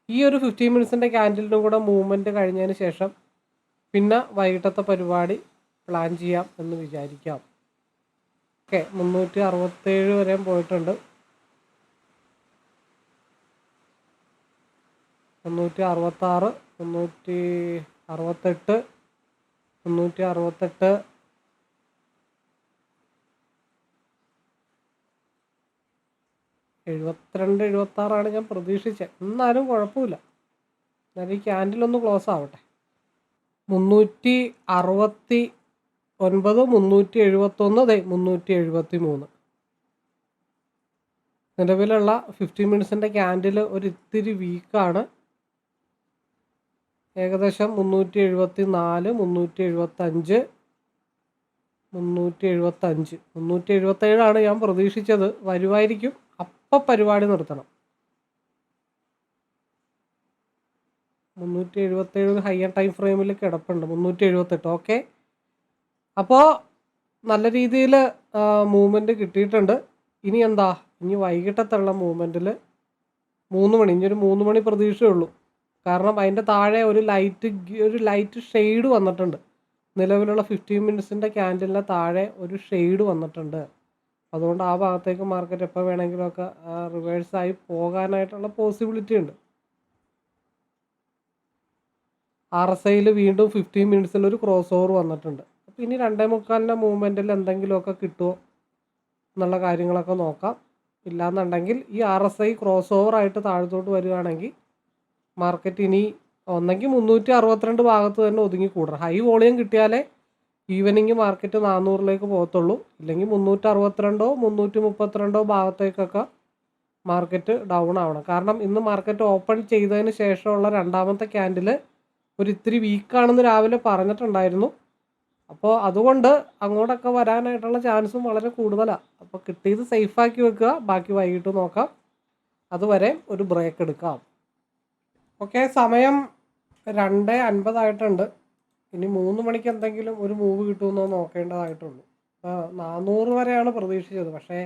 S1: ഈ ഒരു 15 മിനിറ്റ്സിൻ്റെ ക്യാൻഡിലിനും കൂടെ മൂവ്മെൻറ്റ് കഴിഞ്ഞതിന് ശേഷം പിന്നെ വൈകിട്ടത്തെ പരിപാടി പ്ലാൻ ചെയ്യാം എന്ന് വിചാരിക്കാം. ഓക്കെ, 367 വരെയും പോയിട്ടുണ്ട്. 366 368 368 72 76 ഞാൻ പ്രതീക്ഷിച്ചത്. എന്നാലും കുഴപ്പമില്ല. എന്നാലും ഈ ക്യാൻഡിലൊന്ന് ക്ലോസ് ആവട്ടെ. 369 371 373 നിലവിലുള്ള 15 മിനിറ്റ്സിൻ്റെ ക്യാൻഡിൽ ഒരു ഇത്തിരി വീക്കാണ്. ഏകദേശം 374 375 375 377 ഞാൻ പ്രതീക്ഷിച്ചത്. വരുമായിരിക്കും. അപ്പം പരിപാടി നിർത്തണം. 377 ഹയർ ടൈം ഫ്രെയിമിൽ കിടപ്പുണ്ട്. 378. ഓക്കെ, അപ്പോൾ നല്ല രീതിയിൽ മൂവ്മെൻറ്റ് കിട്ടിയിട്ടുണ്ട്. ഇനി എന്താ, ഇനി വൈകിട്ടത്തുള്ള മൂവ്മെൻറ്റിൽ 3 മണി, ഇനി ഒരു 3 മണി പ്രതീക്ഷയുള്ളൂ. കാരണം അതിൻ്റെ താഴെ ഒരു ലൈറ്റ് ഷെയ്ഡ് വന്നിട്ടുണ്ട്. നിലവിലുള്ള 15 മിനിറ്റ്സിൻ്റെ ക്യാൻഡിലിൻ്റെ താഴെ ഒരു ഷെയ്ഡ് വന്നിട്ടുണ്ട്. അതുകൊണ്ട് ആ ഭാഗത്തേക്ക് മാർക്കറ്റ് എപ്പോൾ വേണമെങ്കിലുമൊക്കെ റിവേഴ്സായി പോകാനായിട്ടുള്ള പോസിബിലിറ്റി ഉണ്ട്. RSIയിൽ വീണ്ടും 15 മിനിറ്റ്സിൽ ഒരു ക്രോസ് ഓവർ വന്നിട്ടുണ്ട്. അപ്പോൾ ഇനി 2:45 മൂവ്മെൻറ്റിൽ എന്തെങ്കിലുമൊക്കെ കിട്ടുമോ എന്നുള്ള കാര്യങ്ങളൊക്കെ നോക്കാം. ഇല്ലയെന്നുണ്ടെങ്കിൽ ഈ RSI ക്രോസ് ഓവർ ആയിട്ട് താഴത്തോട്ട് വരികയാണെങ്കിൽ മാർക്കറ്റ് ഇനി ഒന്നെങ്കിൽ 362 ഭാഗത്ത് തന്നെ ഒതുങ്ങിക്കൂടണം. ഹൈ വോളിയം കിട്ടിയാലേ ഈവനിങ് മാർക്കറ്റ് 400ലേക്ക് പോകത്തുള്ളൂ. ഇല്ലെങ്കിൽ 362 332 ഭാഗത്തേക്കൊക്കെ മാർക്കറ്റ് ഡൗൺ ആവണം. കാരണം ഇന്ന് മാർക്കറ്റ് ഓപ്പൺ ചെയ്തതിന് ശേഷമുള്ള രണ്ടാമത്തെ ക്യാൻഡിൽ ഒരു ഇത്തിരി വീക്കാണെന്ന് രാവിലെ പറഞ്ഞിട്ടുണ്ടായിരുന്നു. അപ്പോൾ അതുകൊണ്ട് അങ്ങോട്ടൊക്കെ വരാനായിട്ടുള്ള ചാൻസും വളരെ കൂടുതലാണ്. അപ്പോൾ കിട്ടിയത് സേഫാക്കി വെക്കുക. ബാക്കി വൈകിട്ട് നോക്കാം. അതുവരെ ഒരു ബ്രേക്ക് എടുക്കാം. ഓക്കെ, സമയം 2:50 ആയിട്ടുണ്ട്. ഇനി 3 മണിക്ക് എന്തെങ്കിലും ഒരു മൂവ് കിട്ടുമെന്നോ നോക്കേണ്ടതായിട്ടുള്ളൂ. 400 വരെയാണ് പ്രതീക്ഷിച്ചത്. പക്ഷേ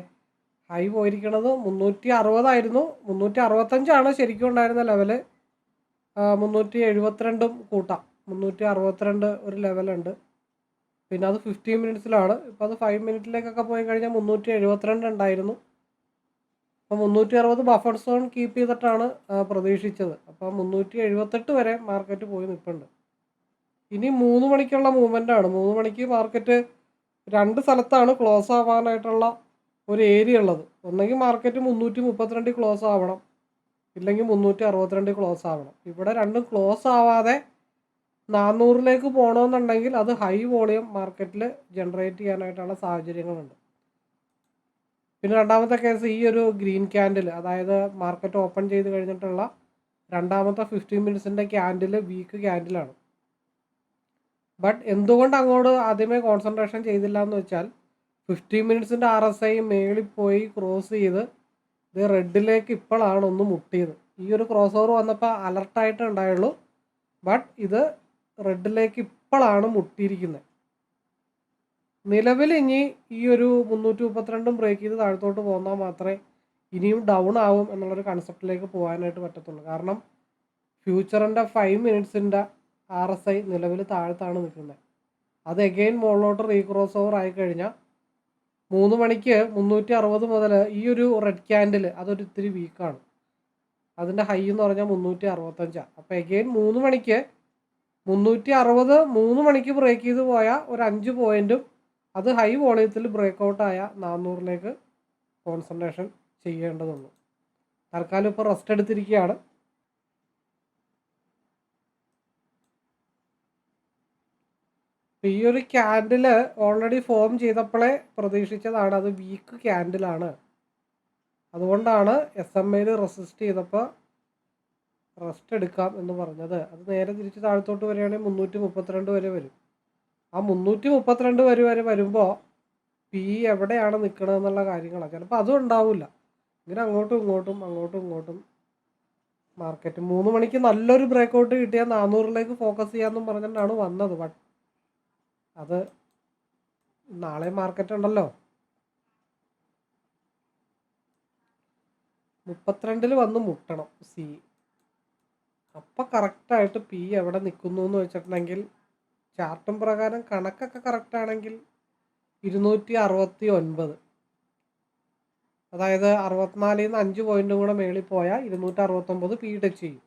S1: ഹൈ പോയിരിക്കണത് 360 ആയിരുന്നു. 365 ശരിക്കും ഉണ്ടായിരുന്ന ലെവല്. 372 കൂട്ടാം. 362 ഒരു ലെവലുണ്ട്. പിന്നെ അത് 15 മിനിറ്റ്സിലാണ്. ഇപ്പോൾ അത് 5 മിനിറ്റിലേക്കൊക്കെ പോയി കഴിഞ്ഞാൽ 372 ഉണ്ടായിരുന്നു. അപ്പോൾ 360 ബഫർ സോൺ കീപ്പ് ചെയ്തിട്ടാണ് പ്രതീക്ഷിച്ചത്. അപ്പോൾ 378 വരെ മാർക്കറ്റ് പോയി നിൽപ്പുണ്ട്. ഇനി 3 മണിക്കുള്ള മൂവ്മെൻ്റാണ്. 3 മണിക്ക് മാർക്കറ്റ് 2 സ്ഥലത്താണ് ക്ലോസ് ആവാനായിട്ടുള്ള ഒരു ഏരിയ ഉള്ളത്. ഒന്നെങ്കിൽ മാർക്കറ്റ് 332 ക്ലോസ് ആവണം, ഇല്ലെങ്കിൽ 362 ക്ലോസ് ആവണം. ഇവിടെ രണ്ടും ക്ലോസ് ആവാതെ 400ലേക്ക് പോകണമെന്നുണ്ടെങ്കിൽ അത് ഹൈ വോളിയം മാർക്കറ്റിൽ ജനറേറ്റ് ചെയ്യാനായിട്ടുള്ള സാഹചര്യങ്ങളുണ്ട്. പിന്നെ രണ്ടാമത്തെ കേസ് ഈ ഒരു ഗ്രീൻ ക്യാൻഡിൽ, അതായത് മാർക്കറ്റ് ഓപ്പൺ ചെയ്ത് കഴിഞ്ഞിട്ടുള്ള രണ്ടാമത്തെ 15 മിനിറ്റ്സിൻ്റെ ക്യാൻഡിൽ വീക്ക് ക്യാൻഡിലാണ്. ബട്ട് എന്തുകൊണ്ട് അങ്ങോട്ട് ആദ്യമേ കോൺസെൻട്രേഷൻ ചെയ്തില്ല എന്ന് വെച്ചാൽ 15 മിനിറ്റ്സിൻ്റെ RSI മേളിൽ പോയി ക്രോസ് ചെയ്ത് ഇത് റെഡിലേക്ക് ഇപ്പോഴാണ് ഒന്ന് മുട്ടിയത്. ഈ ഒരു ക്രോസ് ഓവർ വന്നപ്പോൾ അലർട്ടായിട്ട് ഉണ്ടായുള്ളൂ. ബട്ട് ഇത് റെഡിലേക്ക് ഇപ്പോഴാണ് മുട്ടിയിരിക്കുന്നത്. നിലവിൽ ഇനി ഈ ഒരു 332 ബ്രേക്ക് ചെയ്ത് താഴത്തോട്ട് പോന്നാൽ മാത്രമേ ഇനിയും ഡൗൺ ആവും എന്നുള്ളൊരു കൺസെപ്റ്റിലേക്ക് പോകാനായിട്ട് പറ്റത്തുള്ളൂ. കാരണം ഫ്യൂച്ചറിൻ്റെ 5 മിനിറ്റ്സിൻ്റെ RSI നിലവിൽ താഴത്താണ് നിൽക്കുന്നത്. അത് എഗെയിൻ മുകളിലോട്ട് റീക്രോസ് ഓവർ ആയിക്കഴിഞ്ഞാൽ 3 മണിക്ക് 360 മുതൽ ഈ ഒരു റെഡ് ക്യാൻഡിൽ അതൊരു ഇത്തിരി വീക്കാണ്. അതിൻ്റെ ഹൈ എന്ന് പറഞ്ഞാൽ 365. അപ്പോൾ എഗെയിൻ 3 മണിക്ക് 360 3 മണിക്ക് ബ്രേക്ക് ചെയ്ത് പോയാൽ ഒരു 5 പോയിൻറ്റും അത് ഹൈ വോളിയത്തിൽ ബ്രേക്ക് ഔട്ടായ 400ലേക്ക് കോൺസെൻട്രേഷൻ ചെയ്യേണ്ടതുള്ളൂ. തൽക്കാലം ഇപ്പോൾ റെസ്റ്റ് എടുത്തിരിക്കുകയാണ്. ഈ ഒരു ക്യാൻഡിൽ ഓൾറെഡി ഫോം ചെയ്തപ്പോഴേ പ്രതീക്ഷിച്ചതാണ് അത് വീക്ക് ക്യാൻഡിലാണ്. അതുകൊണ്ടാണ് SMAയിൽ റെസിസ്റ്റ് ചെയ്തപ്പോൾ റെസ്റ്റ് എടുക്കാം എന്ന് പറഞ്ഞത്. അത് നേരെ തിരിച്ച് താഴത്തോട്ട് വരികയാണെങ്കിൽ 332 വരെ വരും. ആ 332 വരെ വരുമ്പോൾ പി എവിടെയാണ് നിൽക്കണമെന്നുള്ള കാര്യങ്ങളാണ്. ചിലപ്പോൾ അതും ഉണ്ടാവില്ല. ഇങ്ങനെ അങ്ങോട്ടും ഇങ്ങോട്ടും മാർക്കറ്റ് 3 മണിക്ക് നല്ലൊരു ബ്രേക്ക് ഔട്ട് കിട്ടിയാൽ 400ലേക്ക് ഫോക്കസ് ചെയ്യാമെന്നും പറഞ്ഞിട്ടാണ് വന്നത്. ബട്ട് അത് നാളെ മാർക്കറ്റ് ഉണ്ടല്ലോ. 32 വന്ന് മുട്ടണം സി. അപ്പം കറക്റ്റായിട്ട് പി എവിടെ നിൽക്കുന്നു എന്ന് വെച്ചിട്ടുണ്ടെങ്കിൽ ചാർട്ടും പ്രകാരം കണക്കൊക്കെ കറക്റ്റാണെങ്കിൽ 269, അതായത് 64ൽ നിന്ന് 5 പോയിൻറ്റും കൂടെ മേളിൽ പോയാൽ 269 പി ടച്ച് ചെയ്യും.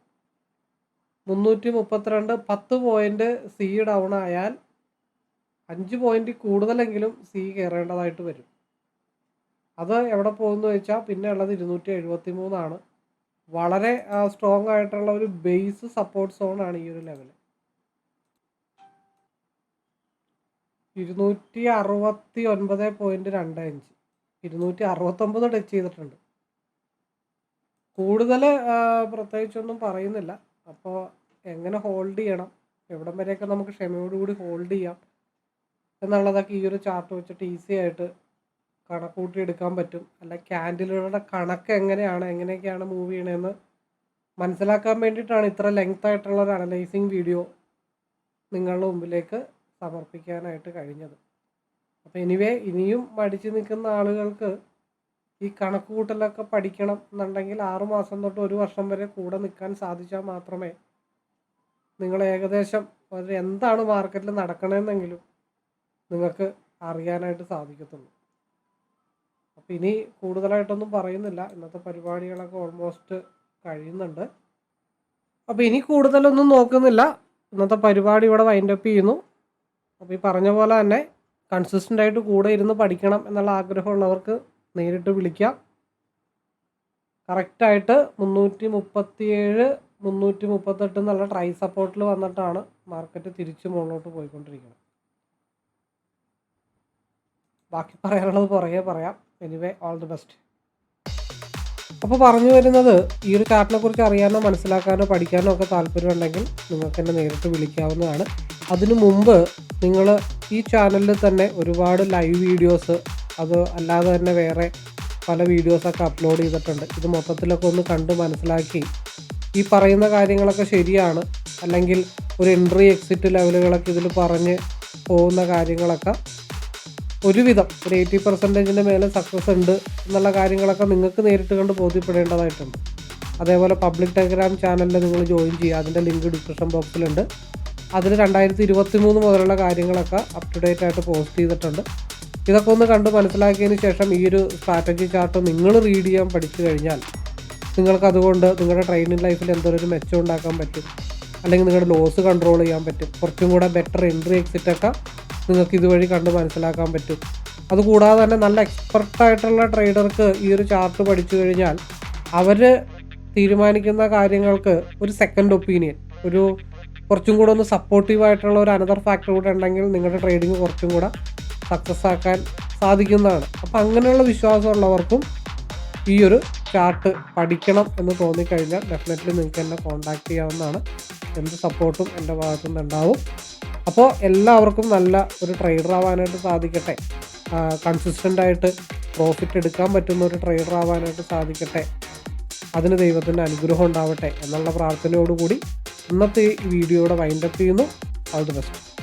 S1: 332 10 പോയിൻറ്റ് സി ഡൗൺ ആയാൽ 5 പോയിൻറ്റ് കൂടുതലെങ്കിലും സി കയറേണ്ടതായിട്ട് വരും. അത് എവിടെ പോകുന്നു വെച്ചാൽ പിന്നെ ഉള്ളത് 273 വളരെ സ്ട്രോങ് ആയിട്ടുള്ള ഒരു ബേസ് സപ്പോർട്ട് സോണാണ് ഈ ഒരു ലെവൽ. 269.25 269 ടച്ച് ചെയ്തിട്ടുണ്ട്. കൂടുതൽ പ്രത്യേകിച്ചൊന്നും പറയുന്നില്ല. അപ്പോൾ എങ്ങനെ ഹോൾഡ് ചെയ്യണം, എവിടം വരെയൊക്കെ നമുക്ക് ക്ഷമയോടുകൂടി ഹോൾഡ് ചെയ്യാം എന്നുള്ളതൊക്കെ ഈ ഒരു ചാർട്ട് വെച്ചിട്ട് ഈസി ആയിട്ട് കണക്കൂട്ടി എടുക്കാൻ പറ്റും. അല്ല ക്യാൻഡിലുകളുടെ കണക്ക് എങ്ങനെയൊക്കെയാണ് മൂവ് ചെയ്യണമെന്ന് മനസ്സിലാക്കാൻ വേണ്ടിയിട്ടാണ് ഇത്ര ലെങ്ത് ആയിട്ടുള്ള ഒരു അനലൈസിങ് വീഡിയോ നിങ്ങളുടെ മുമ്പിലേക്ക് സമർപ്പിക്കാനായിട്ട് കഴിഞ്ഞത്. അപ്പോൾ ഇനിയും മടിച്ചു നിൽക്കുന്ന ആളുകൾക്ക് ഈ കണക്ക് കൂട്ടലൊക്കെ പഠിക്കണം എന്നുണ്ടെങ്കിൽ 6 മാസം തൊട്ട് 1 വർഷം വരെ കൂടെ നിൽക്കാൻ സാധിച്ചാൽ മാത്രമേ നിങ്ങൾ ഏകദേശം എന്താണ് മാർക്കറ്റിൽ നടക്കണമെന്നെങ്കിലും നിങ്ങൾക്ക് അറിയാനായിട്ട് സാധിക്കത്തുള്ളൂ. അപ്പോൾ ഇനി കൂടുതലായിട്ടൊന്നും പറയുന്നില്ല. ഇന്നത്തെ പരിപാടികളൊക്കെ ഓൾമോസ്റ്റ് കഴിയുന്നുണ്ട്. അപ്പോൾ ഇനി കൂടുതലൊന്നും നോക്കുന്നില്ല. ഇന്നത്തെ പരിപാടി ഇവിടെ വൈൻഡപ്പ് ചെയ്യുന്നു. അപ്പോൾ ഈ പറഞ്ഞ പോലെ തന്നെ കൺസിസ്റ്റൻ്റ് ആയിട്ട് കൂടെ ഇരുന്ന് പഠിക്കണം എന്നുള്ള ആഗ്രഹമുള്ളവർക്ക് നേരിട്ട് വിളിക്കാം. കറക്റ്റായിട്ട് 337 338 എന്നുള്ള ട്രൈ സപ്പോർട്ടിൽ വന്നിട്ടാണ് മാർക്കറ്റ് തിരിച്ച് മുകളിലോട്ട് പോയിക്കൊണ്ടിരിക്കുന്നത്. ബാക്കി പറയാനുള്ളത് പുറകെ പറയാം. Anyway all the best. അപ്പോൾ പറഞ്ഞു വരുന്നത്, ഈ ഒരു ചാർട്ടിനെ കുറിച്ച് അറിയാനോ മനസ്സിലാക്കാനോ പഠിക്കാനോ ഒക്കെ താല്പര്യമുണ്ടെങ്കിൽ നിങ്ങൾക്ക് എന്നെ നേരിട്ട് വിളിക്കാവുന്നതാണ്. അതിനു മുമ്പ് നിങ്ങൾ ഈ ചാനലിൽ തന്നെ ഒരുപാട് ലൈവ് വീഡിയോസ്, അത് അല്ലാതെ തന്നെ വേറെ പല വീഡിയോസൊക്കെ അപ്ലോഡ് ചെയ്തിട്ടുണ്ട്. ഇത് മൊത്തത്തിലൊക്കെ ഒന്ന് കണ്ട് മനസ്സിലാക്കി ഈ പറയുന്ന കാര്യങ്ങളൊക്കെ ശരിയാണ്, അല്ലെങ്കിൽ ഒരു എൻട്രി എക്സിറ്റ് ലെവലുകളൊക്കെ ഇതിൽ പറഞ്ഞ് പോകുന്ന കാര്യങ്ങളൊക്കെ ഒരുവിധം ഒരു 80% മേലെ സക്സസ് ഉണ്ട് എന്നുള്ള കാര്യങ്ങളൊക്കെ നിങ്ങൾക്ക് നേരിട്ട് കണ്ട് ബോധ്യപ്പെടേണ്ടതായിട്ടുണ്ട്. അതേപോലെ പബ്ലിക് ടെലഗ്രാം ചാനലിൽ നിങ്ങൾ ജോയിൻ ചെയ്യുക. അതിൻ്റെ ലിങ്ക് ഡിസ്ക്രിപ്ഷൻ ബോക്സിലുണ്ട്. അതിൽ 2023 മുതലുള്ള കാര്യങ്ങളൊക്കെ അപ് ടു ഡേറ്റ് ആയിട്ട് പോസ്റ്റ് ചെയ്തിട്ടുണ്ട്. ഇതൊക്കെ ഒന്ന് കണ്ട് മനസ്സിലാക്കിയതിന് ശേഷം ഈ ഒരു സ്ട്രാറ്റജി ചാർട്ട് നിങ്ങൾ റീഡ് ചെയ്യാൻ പഠിച്ചു കഴിഞ്ഞാൽ നിങ്ങൾക്ക് അതുകൊണ്ട് നിങ്ങളുടെ ട്രെയിനിങ് ലൈഫിൽ എന്തൊരു മെച്ചം ഉണ്ടാക്കാൻ പറ്റും, അല്ലെങ്കിൽ നിങ്ങളുടെ ലോസ് കൺട്രോൾ ചെയ്യാൻ പറ്റും. കുറച്ചും കൂടെ ബെറ്റർ എൻട്രി എക്സിറ്റൊക്കെ നിങ്ങൾക്ക് ഇതുവഴി കണ്ട് മനസ്സിലാക്കാൻ പറ്റും. അതുകൂടാതെ തന്നെ നല്ല എക്സ്പെർട്ടായിട്ടുള്ള ട്രേഡർക്ക് ഈ ഒരു ചാർട്ട് പഠിച്ചു കഴിഞ്ഞാൽ അവർ തീരുമാനിക്കുന്ന കാര്യങ്ങൾക്ക് ഒരു സെക്കൻഡ് ഒപ്പീനിയൻ, ഒരു കുറച്ചും കൂടെ ഒന്ന് സപ്പോർട്ടീവായിട്ടുള്ള ഒരു അനദർ ഫാക്ടർ കൂടെ ഉണ്ടെങ്കിൽ നിങ്ങളുടെ ട്രേഡിങ് കുറച്ചും കൂടെ സക്സസ് ആക്കാൻ സാധിക്കുന്നതാണ്. അപ്പോൾ അങ്ങനെയുള്ള വിശ്വാസമുള്ളവർക്കും ഈ ഒരു ചാർട്ട് പഠിക്കണം എന്ന് തോന്നിക്കഴിഞ്ഞാൽ ഡെഫിനറ്റ്ലി നിങ്ങൾക്ക് എന്നെ കോൺടാക്ട് ചെയ്യാവുന്നതാണ്. എന്ത് സപ്പോർട്ടും എൻ്റെ ഭാഗത്തു നിന്ന് ഉണ്ടാവും. അപ്പോൾ എല്ലാവർക്കും നല്ല ഒരു ട്രേഡർ ആവാനായിട്ട് സാധിക്കട്ടെ. കൺസിസ്റ്റൻ്റായിട്ട് പ്രോഫിറ്റ് എടുക്കാൻ പറ്റുന്ന ഒരു ട്രേഡർ ആവാനായിട്ട് സാധിക്കട്ടെ. അതിന് ദൈവത്തിൻ്റെ അനുഗ്രഹം ഉണ്ടാവട്ടെ എന്നുള്ള പ്രാർത്ഥനയോടുകൂടി ഇന്നത്തെ ഈ വീഡിയോയുടെ വൈൻഡപ്പ് ചെയ്യുന്നു. All the best.